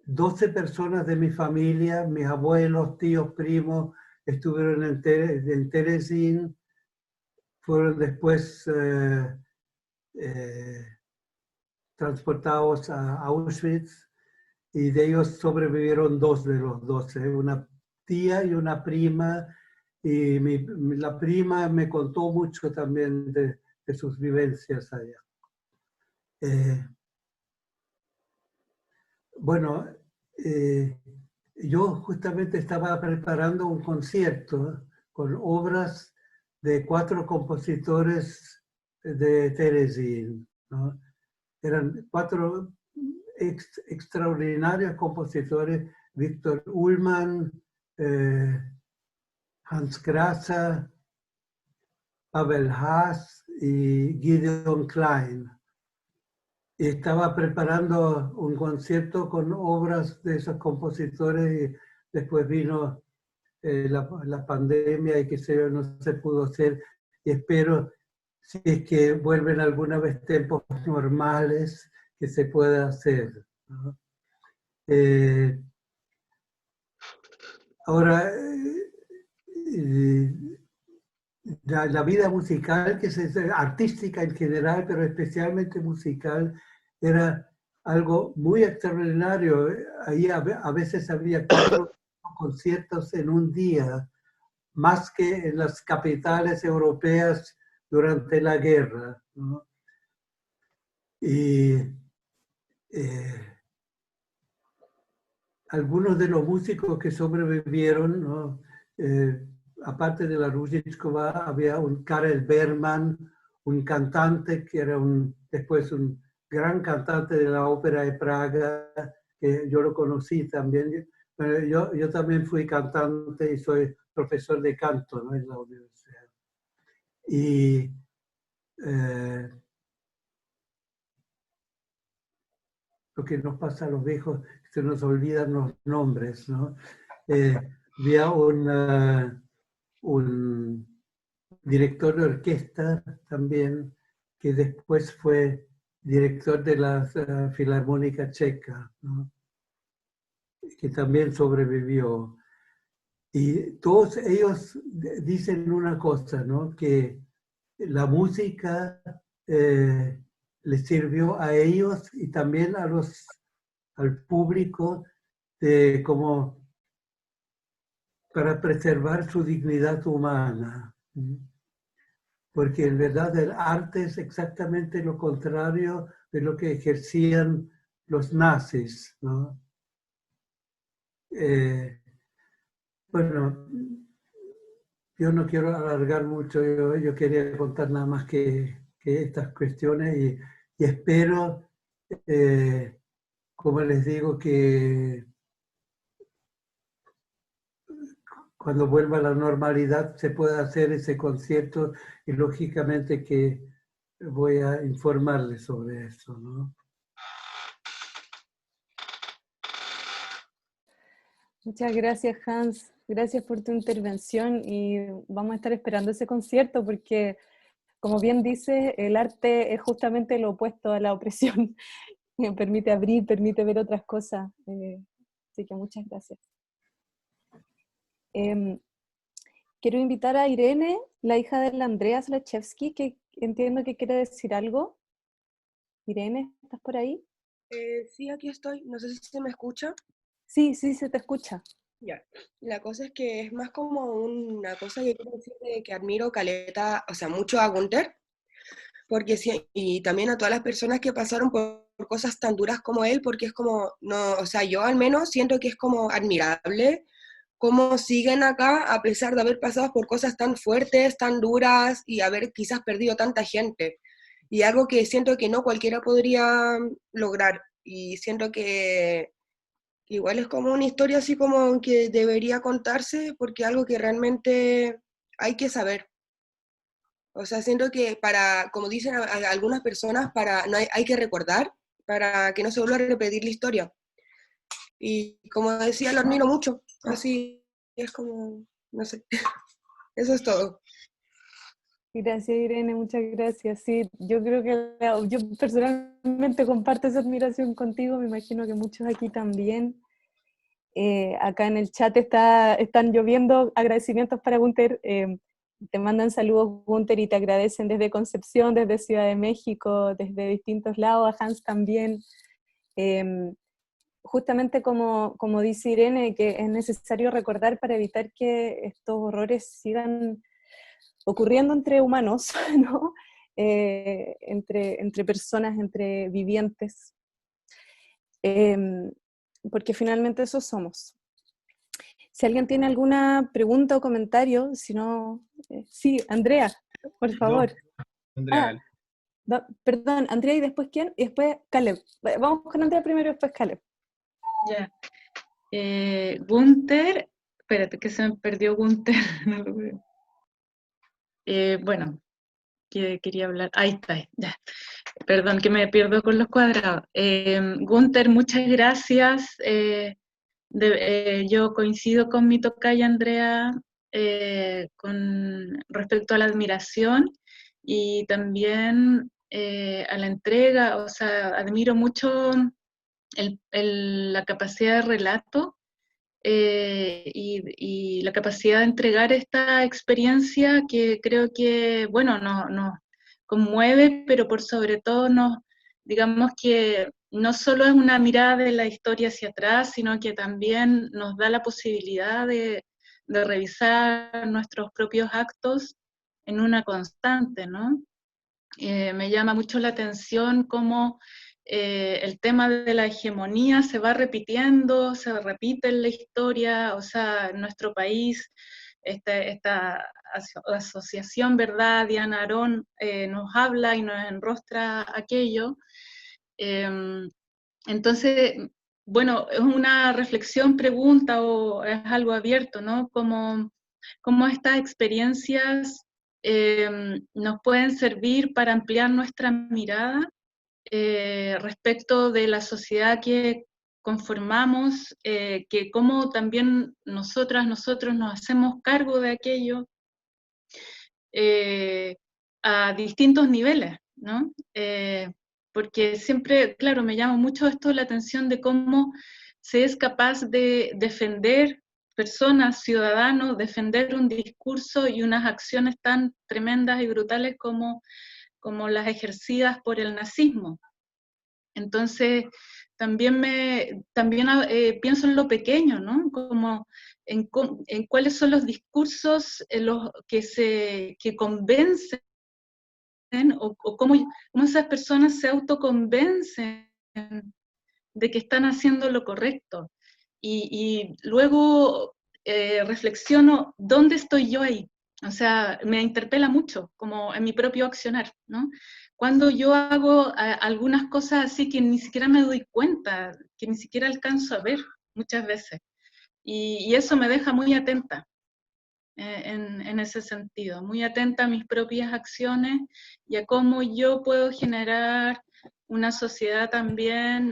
12 personas de mi familia, mis abuelos, tíos, primos, estuvieron en Terezín, fueron después transportados a Auschwitz y de ellos sobrevivieron 2 de los 12, una tía y una prima, y la prima me contó mucho también de sus vivencias allá. Bueno, yo justamente estaba preparando un concierto con obras de 4 compositores de Terezín, ¿no? Eran 4 extraordinarios compositores: Víctor Ullmann, Hans Grasser, Pavel Haas y Gideon Klein. Y estaba preparando un concierto con obras de esos compositores y después vino la pandemia y que no se pudo hacer. Y espero, si es que vuelven alguna vez tiempos normales, que se pueda hacer, ¿no? Ahora, la vida musical, que es artística en general, pero especialmente musical, era algo muy extraordinario. Ahí a veces había 4 conciertos en un día, más que en las capitales europeas durante la guerra, ¿no? Y algunos de los músicos que sobrevivieron, ¿no? Aparte de la Ruzicova, había un Karel Berman, un cantante que era después un gran cantante de la Ópera de Praga, que yo lo conocí también. Yo también fui cantante y soy profesor de canto, ¿no? En la universidad. Y lo que nos pasa a los viejos, se nos olvidan los nombres, ¿no? Había un director de orquesta también, que después fue director de la Filarmónica Checa, ¿no? Que también sobrevivió. Y todos ellos dicen una cosa, ¿no? Que la música les sirvió a ellos y también al público como para preservar su dignidad humana. Porque en verdad el arte es exactamente lo contrario de lo que ejercían los nazis, ¿no? Bueno, yo no quiero alargar mucho, yo quería contar nada más que estas cuestiones y espero, como les digo, que cuando vuelva a la normalidad se pueda hacer ese concierto y lógicamente que voy a informarles sobre eso, ¿no? Muchas gracias, Hans. Gracias por tu intervención y vamos a estar esperando ese concierto porque, como bien dice, el arte es justamente lo opuesto a la opresión. Permite abrir, permite ver otras cosas. Así que muchas gracias. Quiero invitar a Irene, la hija de la Andrea Slachewski, que entiendo que quiere decir algo. Irene, ¿estás por ahí? Sí, aquí estoy. No sé si se me escucha. Sí, sí, se te escucha. Ya. La cosa es que es más como una cosa que quiero decir de que admiro caleta, o sea, mucho a Gunther, porque sí, y también a todas las personas que pasaron por cosas tan duras como él, porque es como, no, o sea, yo al menos siento que es como admirable cómo siguen acá a pesar de haber pasado por cosas tan fuertes, tan duras y haber quizás perdido tanta gente. Y algo que siento que no cualquiera podría lograr. Y siento que igual es como una historia así como que debería contarse porque algo que realmente hay que saber. O sea, siento que para, como dicen algunas personas, para, no hay que recordar para que no se vuelva a repetir la historia. Y como decía, lo admiro mucho. Así es como, no sé, eso es todo. Gracias, Irene, muchas gracias. Sí, yo creo que yo personalmente comparto esa admiración contigo, me imagino que muchos aquí también. Acá en el chat están lloviendo agradecimientos para Gunther. Te mandan saludos, Gunther, y te agradecen desde Concepción, desde Ciudad de México, desde distintos lados, a Hans también. Justamente como dice Irene, que es necesario recordar para evitar que estos horrores sigan ocurriendo entre humanos, ¿no? Entre personas, entre vivientes, porque finalmente eso somos. Si alguien tiene alguna pregunta o comentario, si no, sí, Andrea, por favor. Andrea. Perdón, Andrea, ¿y después quién? Y después Caleb. Vamos con Andrea primero y después Caleb. Ya. Gunther, espérate que se me perdió Gunther. No lo veo. Bueno, que quería hablar. Ahí está, ya. Perdón que me pierdo con los cuadrados. Gunther, muchas gracias. Yo coincido con mi tocaya Andrea con respecto a la admiración y también a la entrega. O sea, admiro mucho la capacidad de relato y la capacidad de entregar esta experiencia que creo que, bueno, nos conmueve, pero por sobre todo digamos que no solo es una mirada de la historia hacia atrás, sino que también nos da la posibilidad de revisar nuestros propios actos en una constante, ¿no? Me llama mucho la atención cómo el tema de la hegemonía se va repitiendo, se repite en la historia, o sea, en nuestro país, esta asociación, ¿verdad? Diana Arón nos habla y nos enrostra aquello. Entonces, bueno, es una reflexión, pregunta o es algo abierto, ¿no? Cómo estas experiencias nos pueden servir para ampliar nuestra mirada respecto de la sociedad que conformamos, que cómo también nosotros nos hacemos cargo de aquello a distintos niveles, ¿no? Porque siempre, claro, me llama mucho esto la atención de cómo se es capaz de defender personas, ciudadanos, defender un discurso y unas acciones tan tremendas y brutales como las ejercidas por el nazismo. Entonces, también pienso en lo pequeño, ¿no? Como en cuáles son los discursos los que convencen o cómo esas personas se autoconvencen de que están haciendo lo correcto. Y luego reflexiono, ¿dónde estoy yo ahí? O sea, me interpela mucho, como en mi propio accionar, ¿no? Cuando yo hago algunas cosas así que ni siquiera me doy cuenta, que ni siquiera alcanzo a ver muchas veces. Y eso me deja muy atenta en ese sentido, muy atenta a mis propias acciones y a cómo yo puedo generar una sociedad también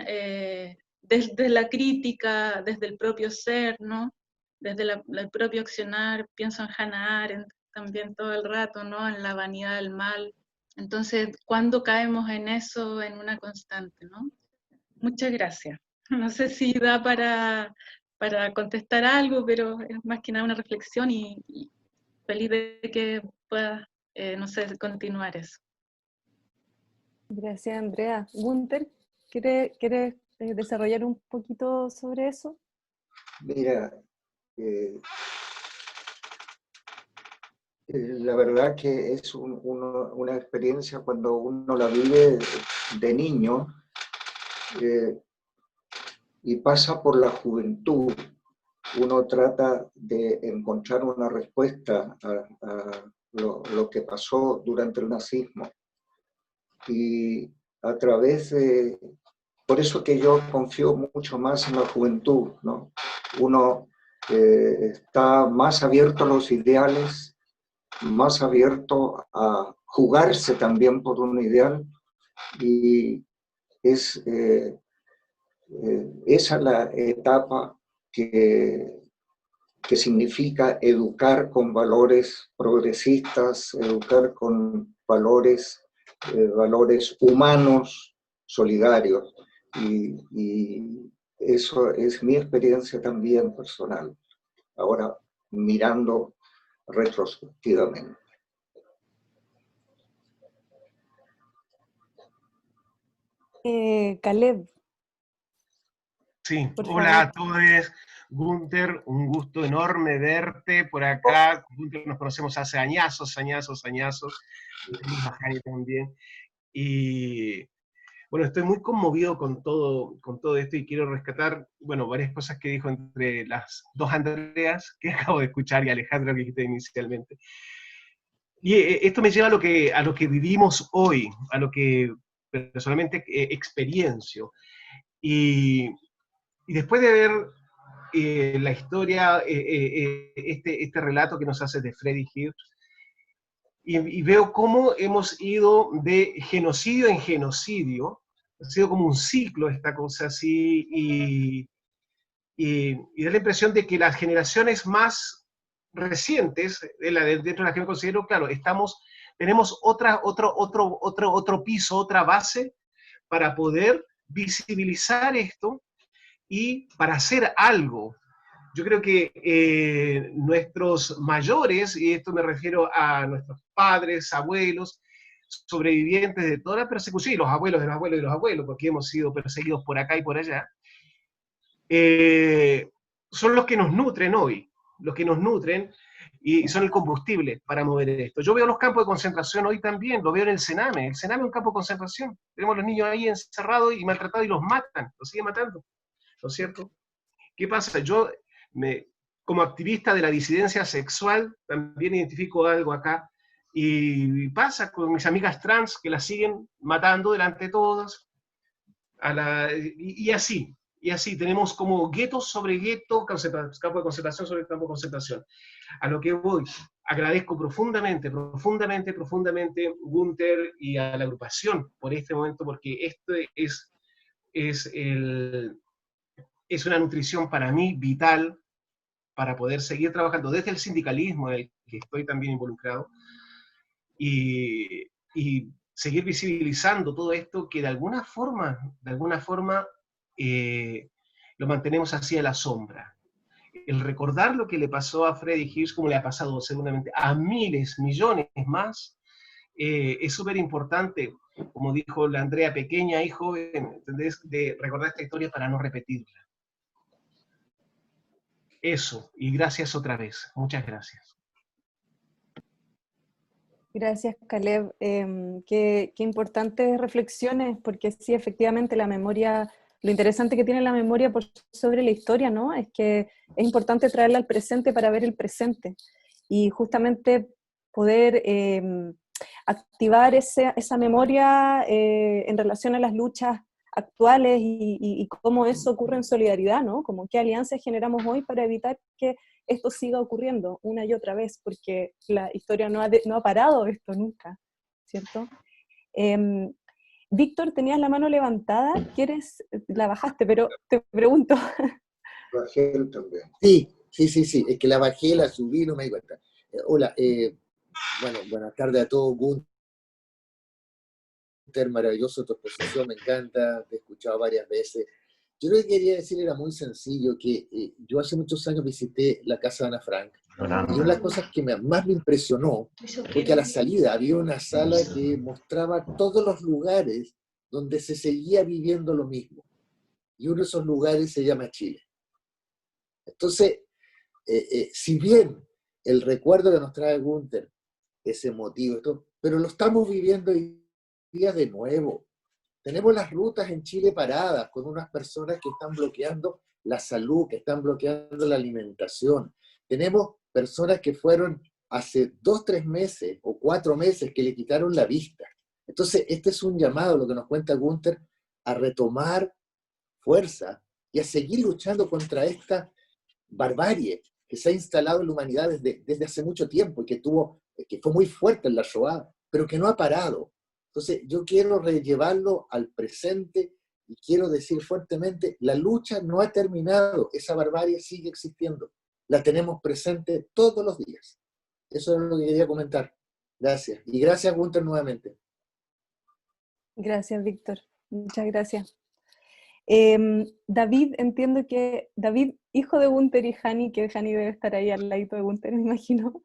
desde la crítica, desde el propio ser, ¿no? Desde el propio accionar. Pienso en Hannah Arendt también todo el rato, ¿no? En la vanidad del mal. Entonces, ¿cuándo caemos en eso, en una constante, ¿no? Muchas gracias. No sé si da para contestar algo, pero es más que nada una reflexión y feliz de que puedas, no sé, continuar eso. Gracias, Andrea. Gunther, ¿quieres desarrollar un poquito sobre eso? Mira, la verdad que es una experiencia cuando uno la vive de niño y pasa por la juventud. Uno trata de encontrar una respuesta a lo que pasó durante el nazismo. Y a través de... Por eso que yo confío mucho más en la juventud, ¿no? Uno está más abierto a los ideales, más abierto a jugarse también por un ideal, y es esa la etapa que significa educar con valores progresistas, educar con valores humanos, solidarios. Y eso es mi experiencia también personal, ahora mirando retrospectivamente. Caleb. Sí, Por hola a favor. todos. Gunther, un gusto enorme verte por acá. Gunther, nos conocemos hace añazos. A Jani también. Y bueno, estoy muy conmovido con todo esto y quiero rescatar, bueno, varias cosas que dijo entre las dos Andreas que acabo de escuchar y Alejandro que dijiste inicialmente. Y esto me lleva a lo que vivimos hoy, a lo que personalmente experiencio. Y después de ver la historia, este relato que nos hace de Freddy Hirsch, y veo cómo hemos ido de genocidio en genocidio, ha sido como un ciclo esta cosa así, y da la impresión de que las generaciones más recientes, dentro de las que me considero, claro, tenemos otro piso, otra base para poder visibilizar esto y para hacer algo. Yo creo que nuestros mayores, y esto me refiero a nuestros padres, abuelos, sobrevivientes de toda la persecución, y los abuelos de los abuelos de los abuelos, porque hemos sido perseguidos por acá y por allá, son los que nos nutren hoy, los que nos nutren y son el combustible para mover esto. Yo veo los campos de concentración hoy también, lo veo en el Sename es un campo de concentración. Tenemos a los niños ahí encerrados y maltratados y los matan, los siguen matando, ¿no es cierto? ¿Qué pasa? Yo, como activista de la disidencia sexual, también identifico algo acá, y pasa con mis amigas trans que las siguen matando delante de todos, y así, tenemos como guetos sobre gueto, campo de concentración sobre campo de concentración. A lo que voy, agradezco profundamente, Gunther y a la agrupación por este momento, porque esto es una nutrición para mí vital para poder seguir trabajando desde el sindicalismo en el que estoy también involucrado y seguir visibilizando todo esto que de alguna forma lo mantenemos así a la sombra. El recordar lo que le pasó a Freddy Hirsch, como le ha pasado seguramente a miles, millones más, es súper importante, como dijo la Andrea pequeña y joven, ¿entendés? De recordar esta historia para no repetirla. Eso, y gracias otra vez. Muchas gracias. Gracias, Caleb. Qué importantes reflexiones, porque sí, efectivamente, la memoria lo interesante que tiene la memoria sobre la historia, ¿no? Es que es importante traerla al presente para ver el presente. Y justamente poder activar esa memoria en relación a las luchas actuales y cómo eso ocurre en solidaridad, ¿no? Como qué alianzas generamos hoy para evitar que esto siga ocurriendo una y otra vez, porque la historia no ha parado esto nunca, ¿cierto? Víctor, tenías la mano levantada, ¿quieres? La bajaste, pero te pregunto. Bajé también. Sí, es que la bajé, la subí, no me di cuenta. Hola, bueno, buenas tardes a todos, Gunter, maravilloso tu exposición, me encanta, te he escuchado varias veces. Yo lo que quería decir era muy sencillo, que yo hace muchos años visité la casa de Ana Frank, y una de las cosas que más me impresionó fue que a la salida había una sala que mostraba todos los lugares donde se seguía viviendo lo mismo, y uno de esos lugares se llama Chile. Entonces, si bien el recuerdo que nos trae Gunter es emotivo, pero lo estamos viviendo hoy día de nuevo. Tenemos las rutas en Chile paradas con unas personas que están bloqueando la salud, que están bloqueando la alimentación. Tenemos personas que fueron hace 2, 3 meses o 4 meses que le quitaron la vista. Entonces, este es un llamado, lo que nos cuenta Gunter, a retomar fuerza y a seguir luchando contra esta barbarie que se ha instalado en la humanidad desde hace mucho tiempo y que fue muy fuerte en la Shoah, pero que no ha parado. Entonces, yo quiero llevarlo al presente y quiero decir fuertemente, la lucha no ha terminado, esa barbarie sigue existiendo. La tenemos presente todos los días. Eso es lo que quería comentar. Gracias. Y gracias, Gunter, nuevamente. Gracias, Víctor. Muchas gracias. David, entiendo que David, hijo de Gunter y Hani, que Hani debe estar ahí al ladito de Gunter, me imagino.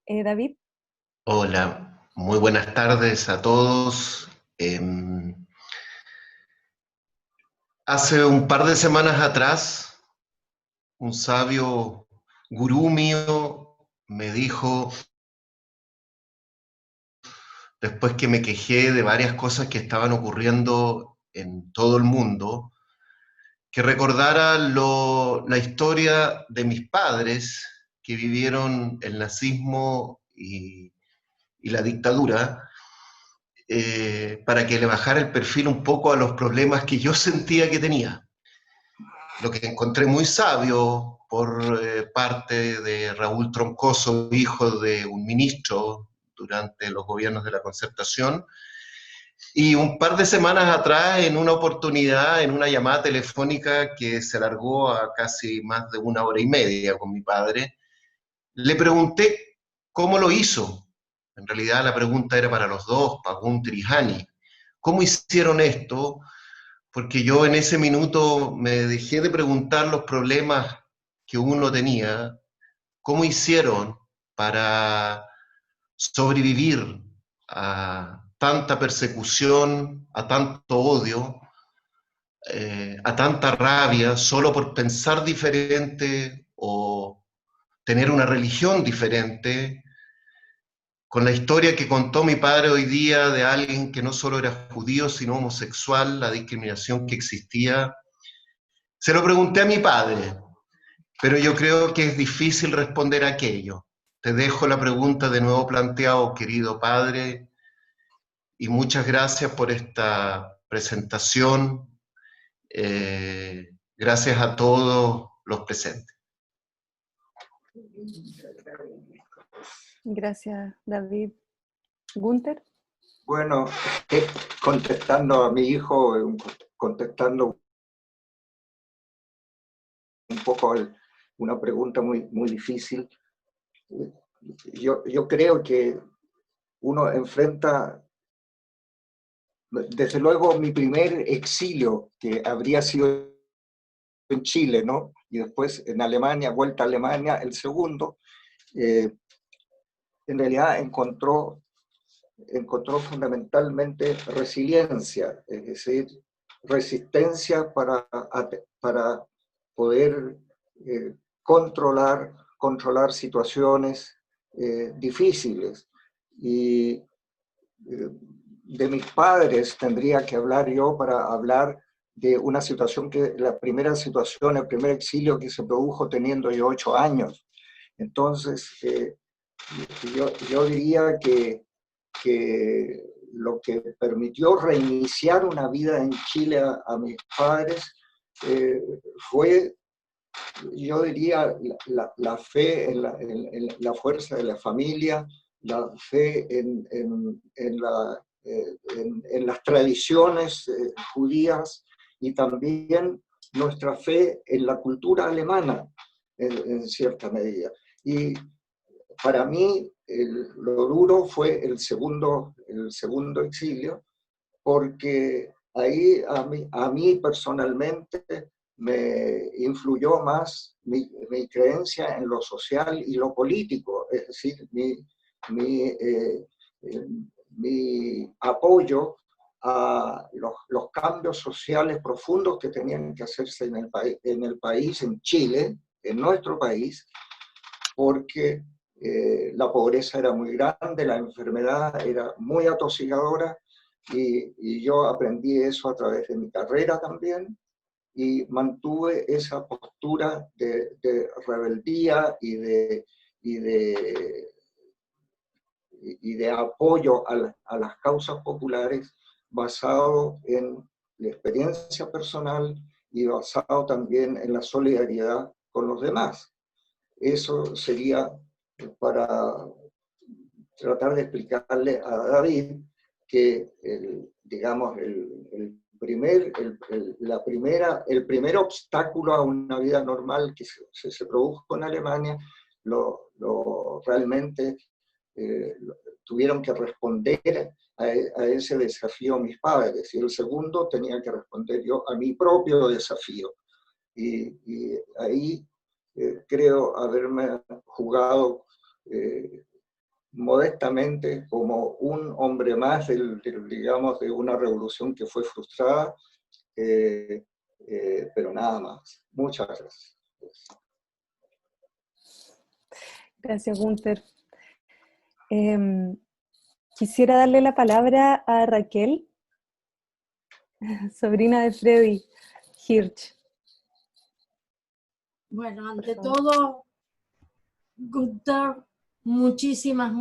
David. Hola, muy buenas tardes a todos. Hace un par de semanas atrás, un sabio gurú mío me dijo, después que me quejé de varias cosas que estaban ocurriendo en todo el mundo, que recordara la historia de mis padres que vivieron el nazismo y la dictadura, para que le bajara el perfil un poco a los problemas que yo sentía que tenía. Lo que encontré muy sabio por parte de Raúl Troncoso, hijo de un ministro durante los gobiernos de la Concertación, y un par de semanas atrás, en una oportunidad, en una llamada telefónica que se alargó a casi más de 1 hora y media con mi padre, le pregunté cómo lo hizo. En realidad la pregunta era para los dos, para Gunter y Hani. ¿Cómo hicieron esto? Porque yo en ese minuto me dejé de preguntar los problemas que uno tenía. ¿Cómo hicieron para sobrevivir a tanta persecución, a tanto odio, a tanta rabia, solo por pensar diferente o tener una religión diferente, con la historia que contó mi padre hoy día de alguien que no solo era judío, sino homosexual, la discriminación que existía? Se lo pregunté a mi padre, pero yo creo que es difícil responder a aquello. Te dejo la pregunta de nuevo planteado, querido padre, y muchas gracias por esta presentación. Gracias a todos los presentes. Gracias, David. ¿Gunter? Bueno, contestando a mi hijo, contestando un poco una pregunta muy difícil, yo creo que uno enfrenta, desde luego, mi primer exilio, que habría sido en Chile, ¿no? Y después en Alemania, vuelta a Alemania, el segundo, en realidad encontró fundamentalmente resiliencia, es decir, resistencia para poder controlar situaciones difíciles. Y de mis padres tendría que hablar yo para hablar de una situación la primera situación, el primer exilio que se produjo teniendo yo 8 años. Entonces, yo diría que lo que permitió reiniciar una vida en Chile a mis padres fue, yo diría, la fe en la fuerza de la familia, la fe en las tradiciones judías, y también nuestra fe en la cultura alemana, en cierta medida. Y para mí, lo duro fue el segundo exilio, porque ahí a mí personalmente me influyó más mi creencia en lo social y lo político, es decir, mi apoyo a los cambios sociales profundos que tenían que hacerse en el país, en Chile, en nuestro país, porque la pobreza era muy grande, la enfermedad era muy atosigadora, y yo aprendí eso a través de mi carrera también, y mantuve esa postura de rebeldía y de apoyo a las causas populares, basado en la experiencia personal y basado también en la solidaridad con los demás. Eso sería para tratar de explicarle a David que el primer obstáculo a una vida normal que se produjo en Alemania, realmente tuvieron que responder a ese desafío mis padres, y el segundo tenía que responder yo a mi propio desafío. Y ahí creo haberme jugado modestamente como un hombre más digamos, de una revolución que fue frustrada, pero nada más. Muchas gracias. Gracias, Gunther. Quisiera darle la palabra a Raquel, sobrina de Freddy Hirsch. Bueno, ante todo, Gunther, muchísimas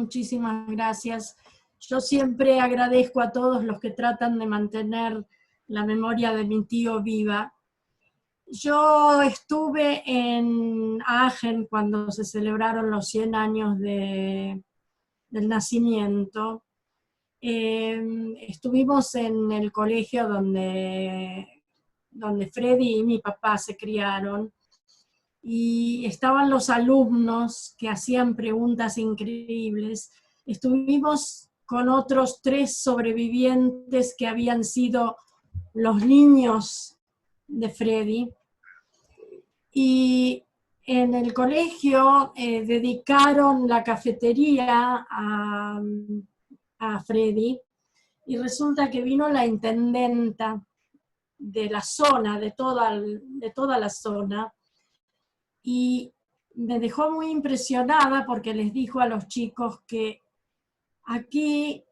gracias. Yo siempre agradezco a todos los que tratan de mantener la memoria de mi tío viva. Yo estuve en Aachen cuando se celebraron los 100 años del nacimiento. Estuvimos en el colegio donde Freddy y mi papá se criaron, y estaban los alumnos que hacían preguntas increíbles. Estuvimos con otros 3 sobrevivientes que habían sido los niños de Freddy, y en el colegio dedicaron la cafetería a Freddy, y resulta que vino la intendenta de la zona, de toda la zona, y me dejó muy impresionada porque les dijo a los chicos que aquí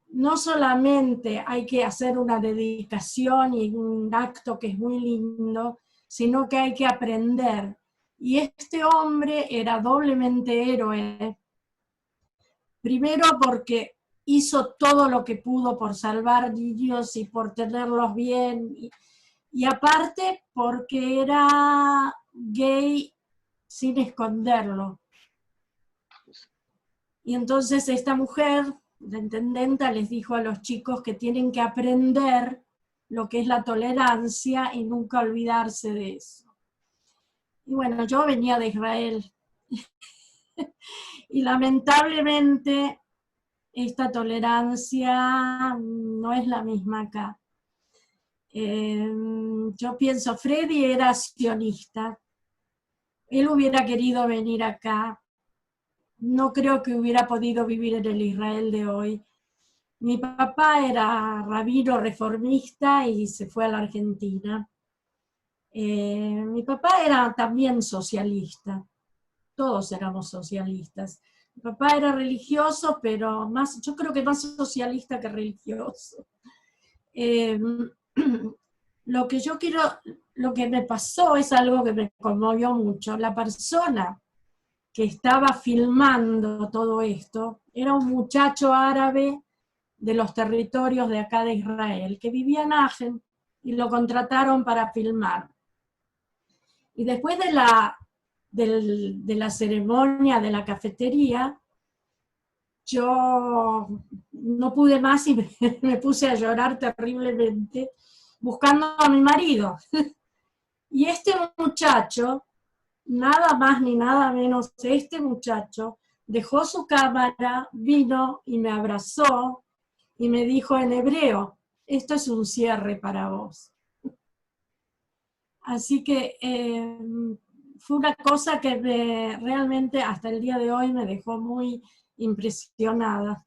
no solamente hay que hacer una dedicación y un acto que es muy lindo, sino que hay que aprender. Y este hombre era doblemente héroe, primero porque hizo todo lo que pudo por salvar niños y por tenerlos bien, y aparte porque era gay sin esconderlo. Y entonces esta mujer, la intendenta, les dijo a los chicos que tienen que aprender lo que es la tolerancia y nunca olvidarse de eso. Y bueno, yo venía de Israel y lamentablemente esta tolerancia no es la misma acá. Yo pienso, Freddy era sionista, él hubiera querido venir acá, no creo que hubiera podido vivir en el Israel de hoy. Mi papá era rabino reformista y se fue a la Argentina. Mi papá era también socialista, todos éramos socialistas. Mi papá era religioso, pero yo creo que más socialista que religioso. lo que me pasó es algo que me conmovió mucho. La persona que estaba filmando todo esto era un muchacho árabe de los territorios de acá de Israel, que vivía en Aachen, y lo contrataron para filmar. Y después de la ceremonia de la cafetería, yo no pude más y me puse a llorar terriblemente buscando a mi marido. Y este muchacho, nada más ni nada menos, este muchacho dejó su cámara, vino y me abrazó y me dijo en hebreo: esto es un cierre para vos. Así que fue una cosa que realmente hasta el día de hoy me dejó muy impresionada.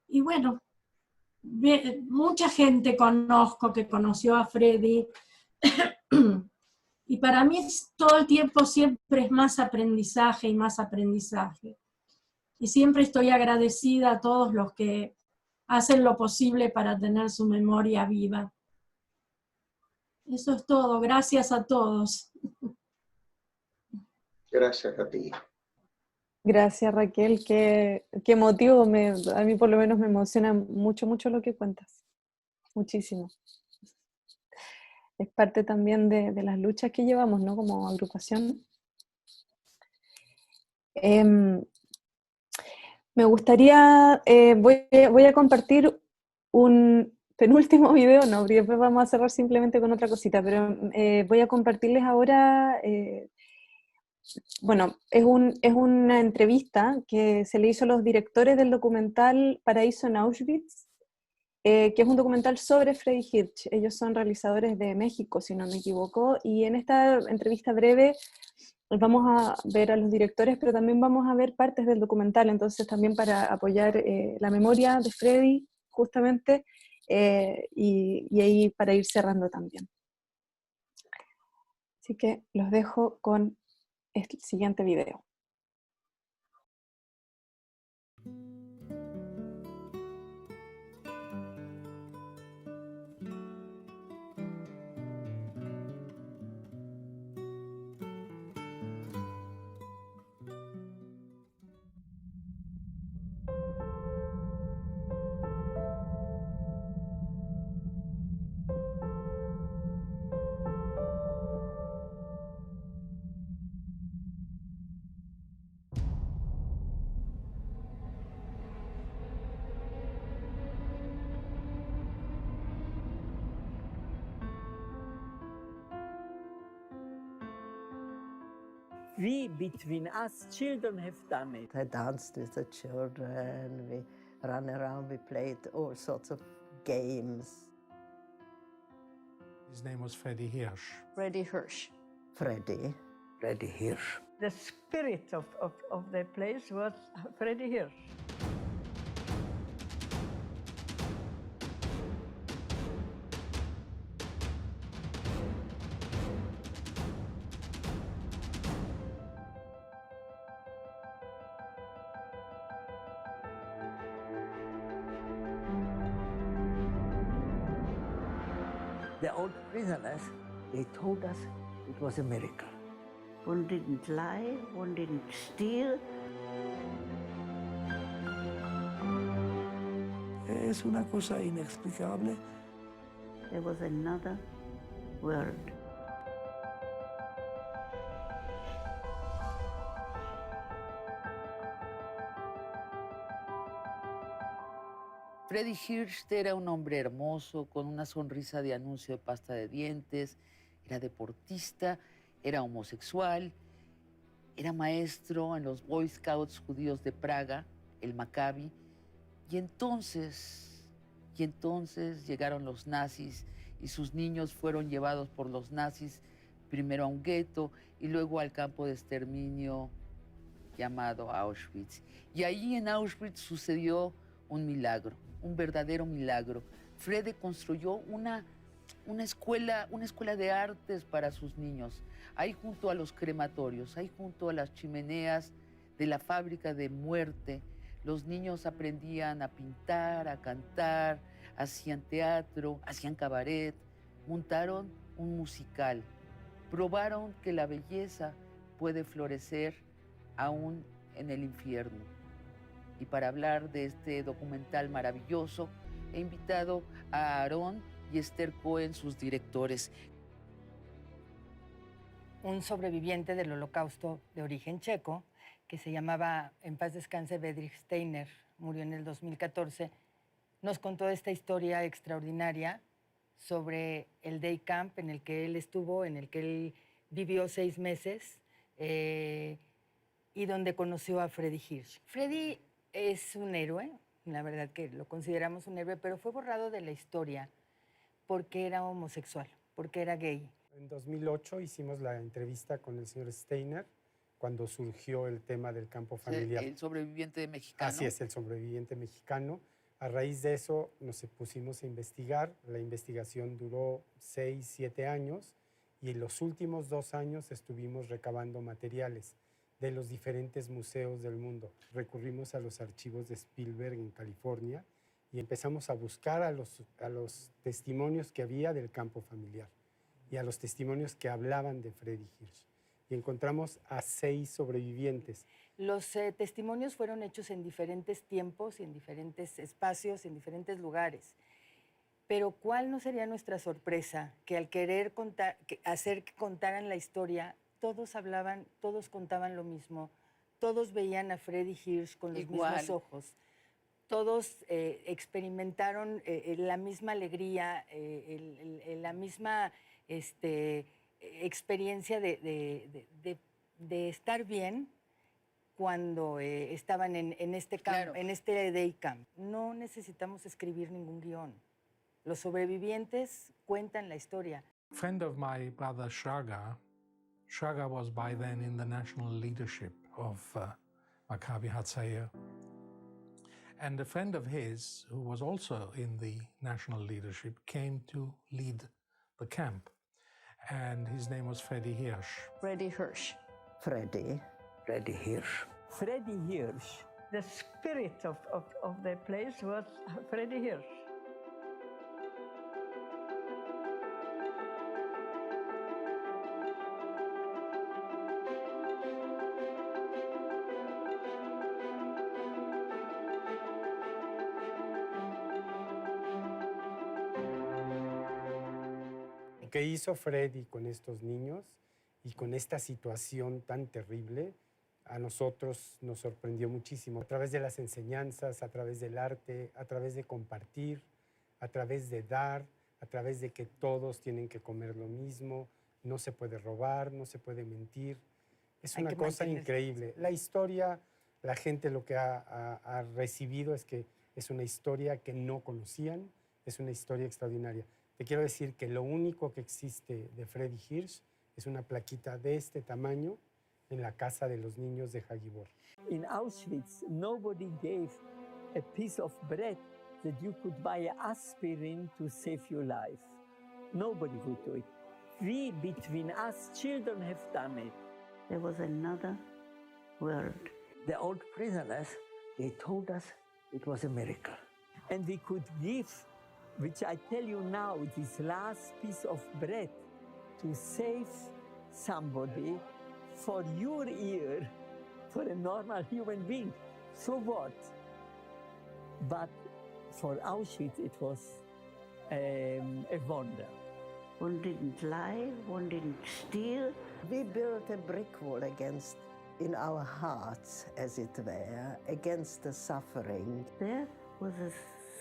Y bueno, mucha gente conozco que conoció a Freddy, y para mí todo el tiempo siempre es más aprendizaje y más aprendizaje. Y siempre estoy agradecida a todos los que hacen lo posible para tener su memoria viva. Eso es todo, gracias a todos. Gracias a ti. Gracias, Raquel, qué emotivo, a mí por lo menos me emociona mucho, mucho lo que cuentas, muchísimo. Es parte también de las luchas que llevamos, ¿no? Como agrupación. Me gustaría, voy a compartir un penúltimo video, no, porque después vamos a cerrar simplemente con otra cosita, pero voy a compartirles ahora, bueno, es una entrevista que se le hizo a los directores del documental Paraíso en Auschwitz, que es un documental sobre Freddy Hirsch. Ellos son realizadores de México, si no me equivoco, y en esta entrevista breve vamos a ver a los directores, pero también vamos a ver partes del documental, entonces también para apoyar la memoria de Freddy, justamente, y ahí para ir cerrando también. Así que los dejo con el siguiente video. We between us children have done it. I danced with the children, we ran around, we played all sorts of games. His name was Freddy Hirsch. Freddy Hirsch. Freddy Hirsch. The spirit of the place was Freddy Hirsch. The old prisoners, they told us it was a miracle. One didn't lie, one didn't steal. Es una cosa inexplicable. There was another world. Freddy Hirsch era un hombre hermoso, con una sonrisa de anuncio de pasta de dientes, era deportista, era homosexual, era maestro en los Boy Scouts judíos de Praga, el Maccabi, y entonces llegaron los nazis y sus niños fueron llevados por los nazis primero a un gueto y luego al campo de exterminio llamado Auschwitz. Y allí en Auschwitz sucedió un milagro, un verdadero milagro. Freddy construyó una escuela de artes para sus niños, ahí junto a los crematorios, ahí junto a las chimeneas de la fábrica de muerte. Los niños aprendían a pintar, a cantar, hacían teatro, hacían cabaret, montaron un musical, probaron que la belleza puede florecer aún en el infierno. Y para hablar de este documental maravilloso, he invitado a Aarón y Esther Cohen, sus directores. Un sobreviviente del Holocausto de origen checo, que se llamaba, en paz descanse, Bedřich Steiner, murió en el 2014, nos contó esta historia extraordinaria sobre el day camp en el que él estuvo, en el que él vivió 6 meses y donde conoció a Freddy Hirsch. Freddy es un héroe, la verdad que lo consideramos un héroe, pero fue borrado de la historia porque era homosexual, porque era gay. En 2008 hicimos la entrevista con el señor Steiner cuando surgió el tema del campo familiar. El sobreviviente mexicano. Así es, el sobreviviente mexicano. A raíz de eso nos pusimos a investigar. La investigación duró 6, 7 años y en los últimos 2 años estuvimos recabando materiales de los diferentes museos del mundo. Recurrimos a los archivos de Spielberg en California y empezamos a buscar a los testimonios que había del campo familiar y a los testimonios que hablaban de Freddy Hirsch. Y encontramos a 6 sobrevivientes. Los testimonios fueron hechos en diferentes tiempos y en diferentes espacios, en diferentes lugares. Pero ¿cuál no sería nuestra sorpresa? Que al querer hacer que contaran la historia, todos hablaban, todos contaban lo mismo, todos veían a Freddy Hirsch con los mismos ojos. Todos experimentaron la misma alegría, la misma experiencia de estar bien cuando estaban en este camp, claro, en este day camp. No necesitamos escribir ningún guión. Los sobrevivientes cuentan la historia. Friend of my brother Shraga was by then in the national leadership of Maccabi Hatzair. And a friend of his, who was also in the national leadership, came to lead the camp. And his name was Freddy Hirsch. Freddy Hirsch. Freddy Hirsch. Freddy Hirsch. The spirit of the place was Freddy Hirsch. Lo que hizo Freddy con estos niños y con esta situación tan terrible, a nosotros nos sorprendió muchísimo. A través de las enseñanzas, a través del arte, a través de compartir, a través de dar, a través de que todos tienen que comer lo mismo, no se puede robar, no se puede mentir. Es una cosa increíble. La historia, la gente lo que ha recibido es que es una historia que no conocían, es una historia extraordinaria. Te quiero decir que lo único que existe de Freddy Hirsch es una plaquita de este tamaño en la casa de los niños de Hagibor. In Auschwitz, nobody gave a piece of bread that you could buy aspirin to save your life. Nobody would do it. We, between us, children have done it. There was another world. The old prisoners, they told us it was a miracle. And we could give, which I tell you now, this last piece of bread to save somebody for your ear, for a normal human being. So what? But for Auschwitz, it was a wonder. One didn't lie, one didn't steal. We built a brick wall against, in our hearts, as it were, against the suffering. There was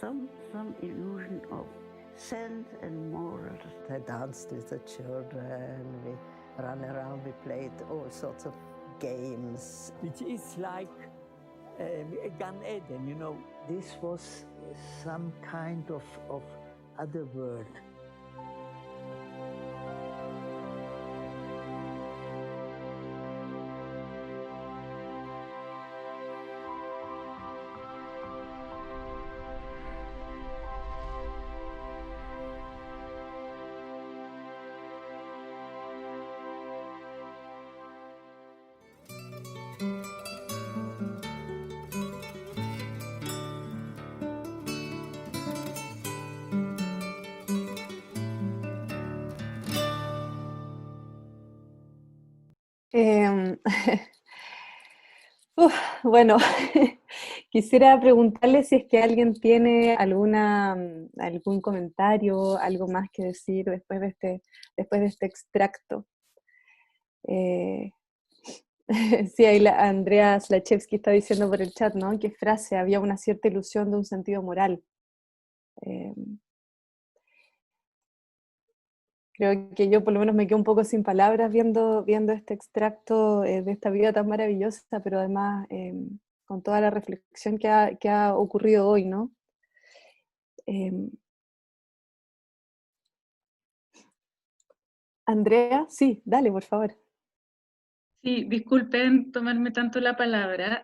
some illusion of sense and morals. I danced with the children, we ran around, we played all sorts of games. Which is like a Gan Eden, you know. This was some kind of other world. Em, bueno, quisiera preguntarle si es que alguien tiene algún comentario, algo más que decir después de este extracto. Sí, ahí Andrea Slachewski está diciendo por el chat, ¿no? ¿Qué frase? Había una cierta ilusión de un sentido moral. Creo que yo por lo menos me quedo un poco sin palabras viendo este extracto de esta vida tan maravillosa, pero además con toda la reflexión que ha ocurrido hoy, ¿no? Andrea, sí, dale, por favor. Sí, disculpen tomarme tanto la palabra.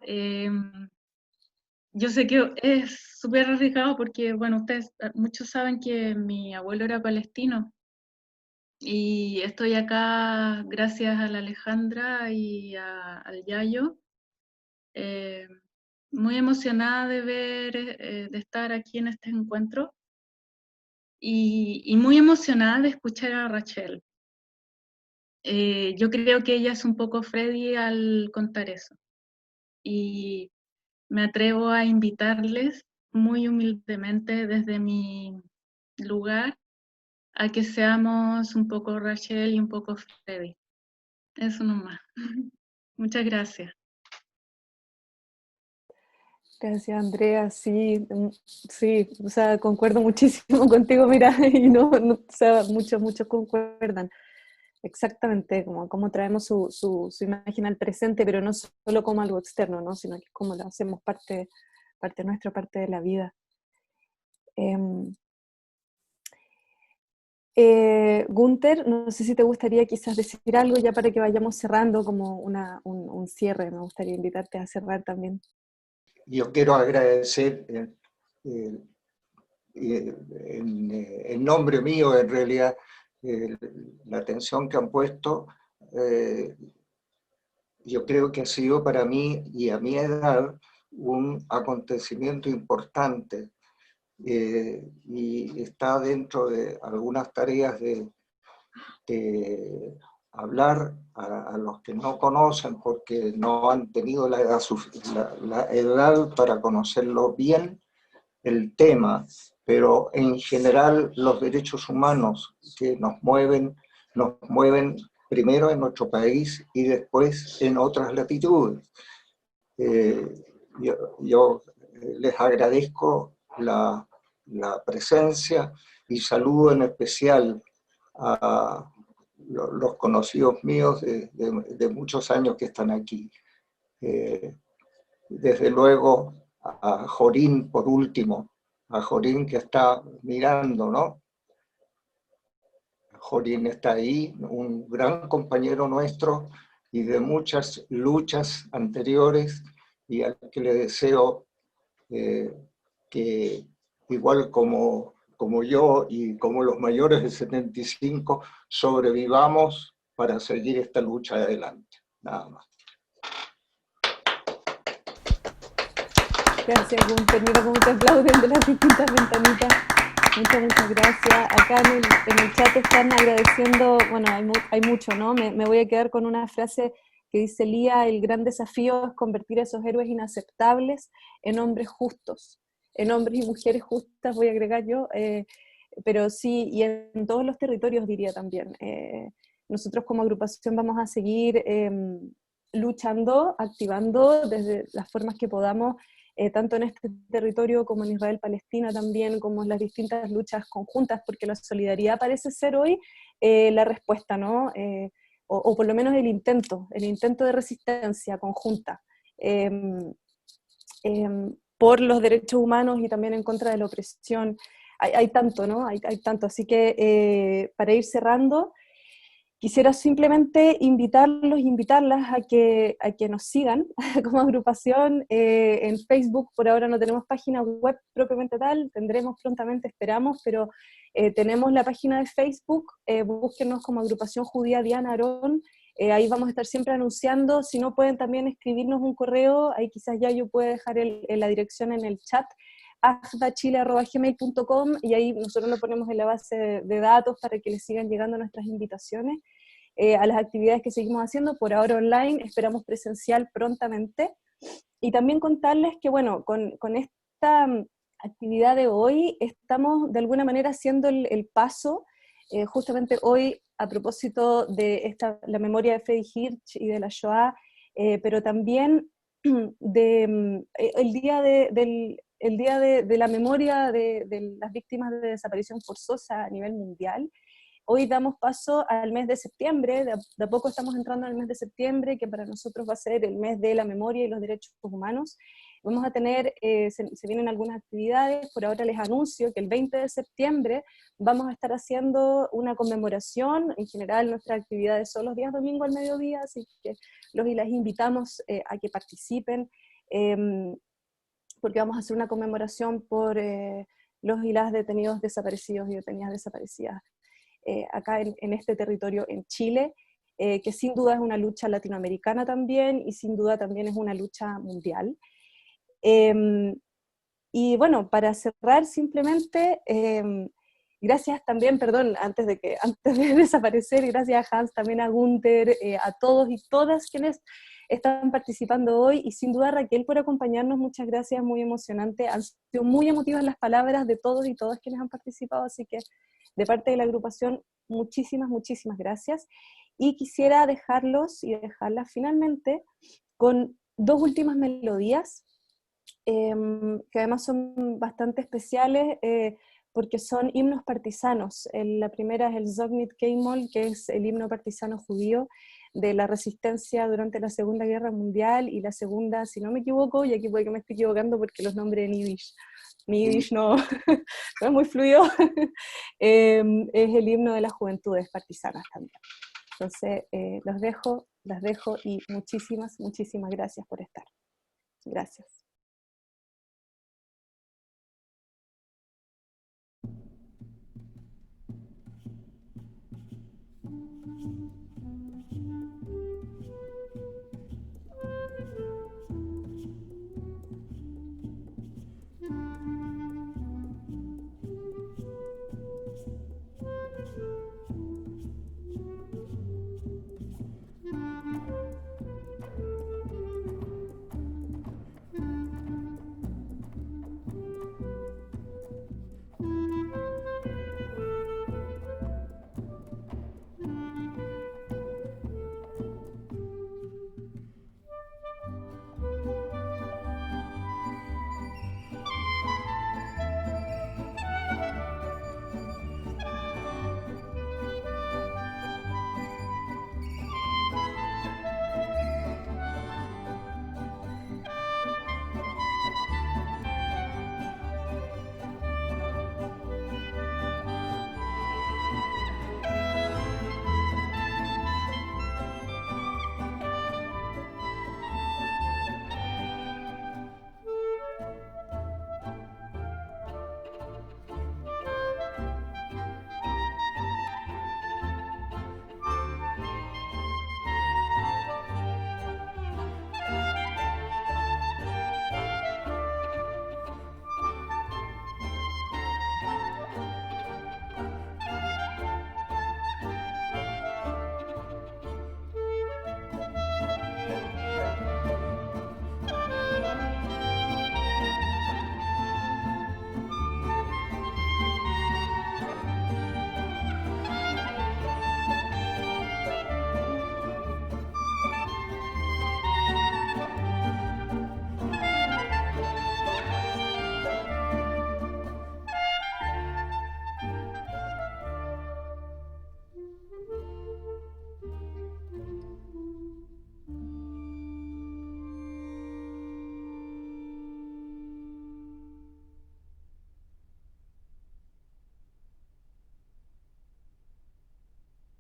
Yo sé que es súper arriesgado porque, bueno, ustedes muchos saben que mi abuelo era palestino y estoy acá gracias a la Alejandra y al Yayo. Muy emocionada de de estar aquí en este encuentro y muy emocionada de escuchar a Rachel. Yo creo que ella es un poco Freddy al contar eso. Y me atrevo a invitarles muy humildemente desde mi lugar a que seamos un poco Rachel y un poco Freddy. Eso nomás. Muchas gracias. Gracias, Andrea. Sí, sí, o sea, concuerdo muchísimo contigo, mira, y o sea, muchos concuerdan. Exactamente, como traemos su imagen al presente, pero no solo como algo externo, ¿no? Sino que como lo hacemos parte nuestra, parte de la vida. Gunther, no sé si te gustaría quizás decir algo ya para que vayamos cerrando como un cierre. Me gustaría invitarte a cerrar también. Yo quiero agradecer en nombre mío, en realidad, la atención que han puesto. Yo creo que ha sido para mí y a mi edad un acontecimiento importante y está dentro de algunas tareas de hablar a los que no conocen porque no han tenido la edad para conocerlo bien, el tema, pero en general los derechos humanos que nos mueven primero en nuestro país y después en otras latitudes. Yo les agradezco la presencia y saludo en especial a los conocidos míos de muchos años que están aquí. Desde luego a Jorín, por último, a Jorín que está mirando, ¿no? Jorín está ahí, un gran compañero nuestro y de muchas luchas anteriores, y al que le deseo que igual como yo y como los mayores de 75, sobrevivamos para seguir esta lucha adelante. Nada más. Gracias, Gunther. Mira cómo te aplauden de las distintas ventanitas. Muchas gracias. Acá en el chat están agradeciendo, bueno, hay mucho, ¿no? Me voy a quedar con una frase que dice Lía: el gran desafío es convertir a esos héroes inaceptables en hombres justos, en hombres y mujeres justas, voy a agregar yo, pero sí, y en todos los territorios diría también. Nosotros como agrupación vamos a seguir luchando, activando desde las formas que podamos, tanto en este territorio como en Israel-Palestina también, como en las distintas luchas conjuntas, porque la solidaridad parece ser hoy la respuesta, ¿no? O por lo menos el intento de resistencia conjunta por los derechos humanos y también en contra de la opresión. Hay tanto, ¿no? Hay tanto, así que para ir cerrando, quisiera simplemente invitarlos e invitarlas a que nos sigan como agrupación en Facebook. Por ahora no tenemos página web propiamente tal, tendremos prontamente, esperamos, pero tenemos la página de Facebook, búsquenos como Agrupación Judía Diana Aarón, ahí vamos a estar siempre anunciando. Si no, pueden también escribirnos un correo, ahí quizás ya yo puedo dejar la dirección en el chat, afdachile@gmail.com, y ahí nosotros lo ponemos en la base de datos para que les sigan llegando nuestras invitaciones. a las actividades que seguimos haciendo, por ahora online, esperamos presencial prontamente. Y también contarles que, bueno, con esta actividad de hoy estamos de alguna manera haciendo el paso, justamente hoy a propósito de la memoria de Freddy Hirsch y de la Shoah, pero también el día de la memoria de las víctimas de desaparición forzosa a nivel mundial. Hoy damos paso al mes de septiembre, de a poco estamos entrando al mes de septiembre, que para nosotros va a ser el mes de la memoria y los derechos humanos. Vamos a tener, se vienen algunas actividades, por ahora les anuncio que el 20 de septiembre vamos a estar haciendo una conmemoración. En general nuestras actividades son los días domingo al mediodía, así que los y las invitamos a que participen, porque vamos a hacer una conmemoración por los y las detenidos desaparecidos y detenidas desaparecidas acá en este territorio en Chile, que sin duda es una lucha latinoamericana también, y sin duda también es una lucha mundial. Y bueno, para cerrar simplemente, gracias también, perdón, antes de desaparecer, gracias a Hans, también a Gunther, a todos y todas quienes están participando hoy, y sin duda a Raquel por acompañarnos, muchas gracias, muy emocionante, han sido muy emotivas las palabras de todos y todas quienes han participado, así que de parte de la agrupación, muchísimas, muchísimas gracias. Y quisiera dejarlos y dejarlas finalmente con dos últimas melodías, que además son bastante especiales, porque son himnos partisanos. La primera es el Zognit Keimol, que es el himno partisano judío de la resistencia durante la Segunda Guerra Mundial, y la segunda, si no me equivoco, y aquí puede que me esté equivocando porque los nombres en Yiddish, mi Yiddish no, no es muy fluido, es el himno de las juventudes partisanas también. Entonces, las dejo y muchísimas, muchísimas gracias por estar. Gracias.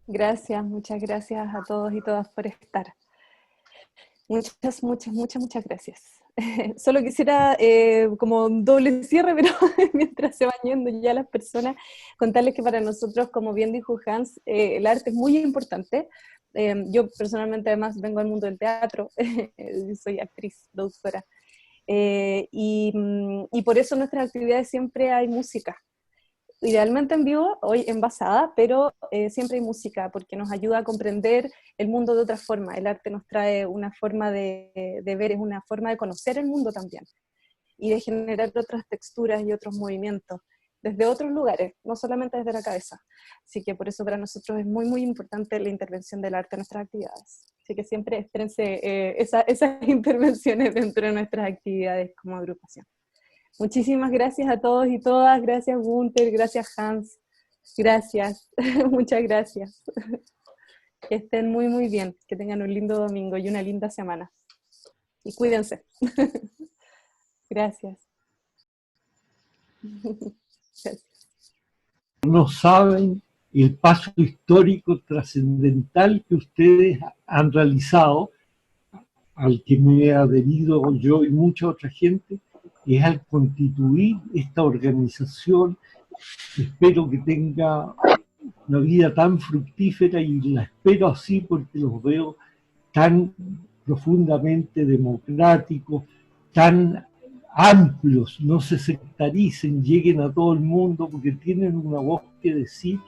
Gracias, muchas gracias a todos y todas por estar. Muchas, muchas, muchas, muchas gracias. Solo quisiera, como un doble cierre, pero mientras se van yendo ya las personas, contarles que para nosotros, como bien dijo Hans, el arte es muy importante. Yo personalmente además vengo al mundo del teatro, soy actriz, productora, y por eso en nuestras actividades siempre hay música. idealmente en vivo, hoy envasada, pero siempre hay música, porque nos ayuda a comprender el mundo de otra forma. El arte nos trae una forma de ver, es una forma de conocer el mundo también, y de generar otras texturas y otros movimientos, desde otros lugares, no solamente desde la cabeza. Así que por eso para nosotros es muy, muy importante la intervención del arte en nuestras actividades. Así que siempre espérense esas intervenciones dentro de nuestras actividades como agrupación. Muchísimas gracias a todos y todas. Gracias Gunther, gracias Hans. Gracias, muchas gracias. Que estén muy, muy bien. Que tengan un lindo domingo y una linda semana. Y cuídense. Gracias. Gracias. No saben el paso histórico trascendental que ustedes han realizado, al que me he adherido yo y mucha otra gente, es al constituir esta organización. Espero que tenga una vida tan fructífera, y la espero así porque los veo tan profundamente democráticos, tan amplios, no se sectaricen, lleguen a todo el mundo, porque tienen una voz que decir,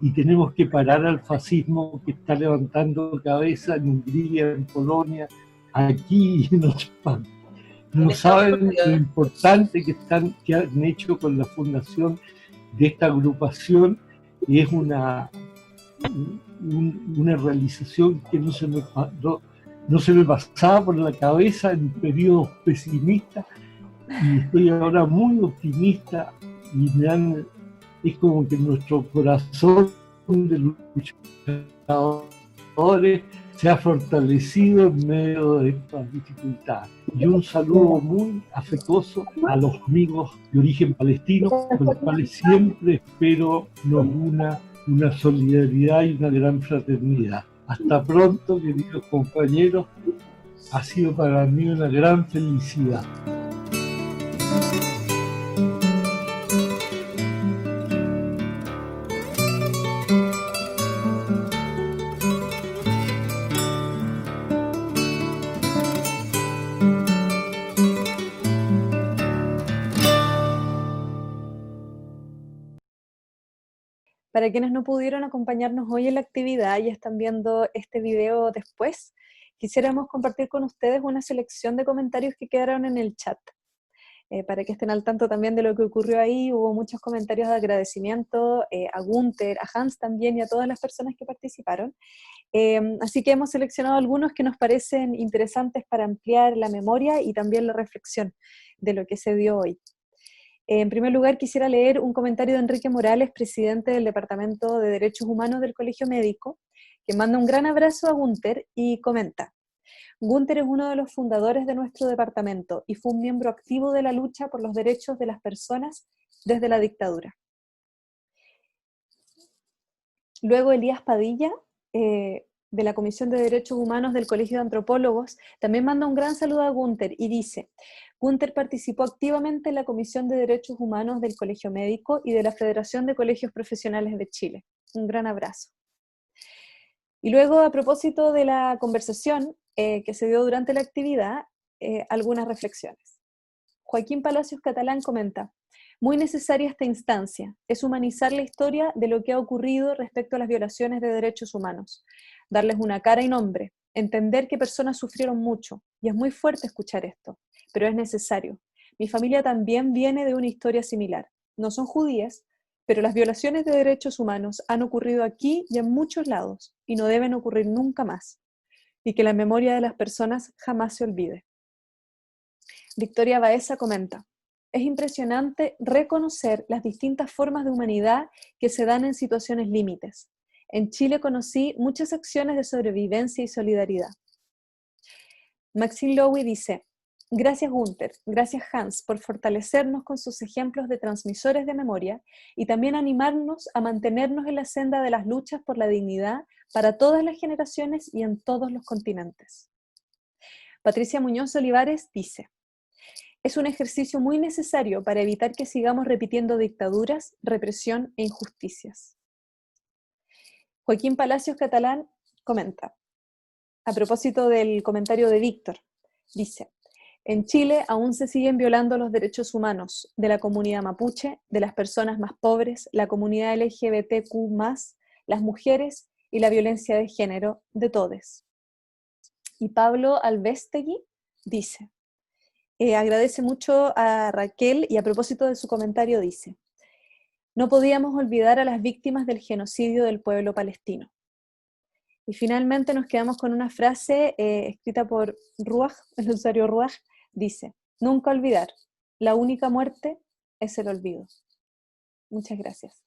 y tenemos que parar al fascismo que está levantando cabeza en Hungría, en Polonia, aquí y en otras partes. No saben lo importante que han hecho con la fundación de esta agrupación, y es una realización que no se me pasaba por la cabeza en periodos pesimistas, y estoy ahora muy optimista, y es como que nuestro corazón de luchadores se ha fortalecido en medio de estas dificultades. Y un saludo muy afectuoso a los amigos de origen palestino, con los cuales siempre espero nos una solidaridad y una gran fraternidad. Hasta pronto, queridos compañeros. Ha sido para mí una gran felicidad. Para quienes no pudieron acompañarnos hoy en la actividad y están viendo este video después, quisiéramos compartir con ustedes una selección de comentarios que quedaron en el chat. Para que estén al tanto también de lo que ocurrió ahí, hubo muchos comentarios de agradecimiento a Gunther, a Hans también y a todas las personas que participaron. Así que hemos seleccionado algunos que nos parecen interesantes para ampliar la memoria y también la reflexión de lo que se dio hoy. En primer lugar, quisiera leer un comentario de Enrique Morales, presidente del Departamento de Derechos Humanos del Colegio Médico, que manda un gran abrazo a Gunther y comenta: Gunther es uno de los fundadores de nuestro departamento y fue un miembro activo de la lucha por los derechos de las personas desde la dictadura. Luego Elías Padilla, de la Comisión de Derechos Humanos del Colegio de Antropólogos, también manda un gran saludo a Gunther y dice: Gunther participó activamente en la Comisión de Derechos Humanos del Colegio Médico y de la Federación de Colegios Profesionales de Chile. Un gran abrazo. Y luego, a propósito de la conversación que se dio durante la actividad, algunas reflexiones. Joaquín Palacios Catalán comenta: muy necesaria esta instancia, es humanizar la historia de lo que ha ocurrido respecto a las violaciones de derechos humanos, darles una cara y nombre, entender que personas sufrieron mucho, y es muy fuerte escuchar esto, pero es necesario. Mi familia también viene de una historia similar. No son judías, pero las violaciones de derechos humanos han ocurrido aquí y en muchos lados, y no deben ocurrir nunca más, y que la memoria de las personas jamás se olvide. Victoria Baeza comenta: es impresionante reconocer las distintas formas de humanidad que se dan en situaciones límites. En Chile conocí muchas acciones de sobrevivencia y solidaridad. Maxine Lowy dice: gracias Gunther, gracias Hans por fortalecernos con sus ejemplos de transmisores de memoria y también animarnos a mantenernos en la senda de las luchas por la dignidad para todas las generaciones y en todos los continentes. Patricia Muñoz Olivares dice: es un ejercicio muy necesario para evitar que sigamos repitiendo dictaduras, represión e injusticias. Joaquín Palacios Catalán comenta, a propósito del comentario de Víctor, dice: En Chile aún se siguen violando los derechos humanos de la comunidad mapuche, de las personas más pobres, la comunidad LGBTQ+, las mujeres y la violencia de género de todes. Y Pablo Alvestegui dice, agradece mucho a Raquel y a propósito de su comentario dice, no podíamos olvidar a las víctimas del genocidio del pueblo palestino. Y finalmente nos quedamos con una frase escrita por Ruach, el usuario Ruach, dice, nunca olvidar, la única muerte es el olvido. Muchas gracias.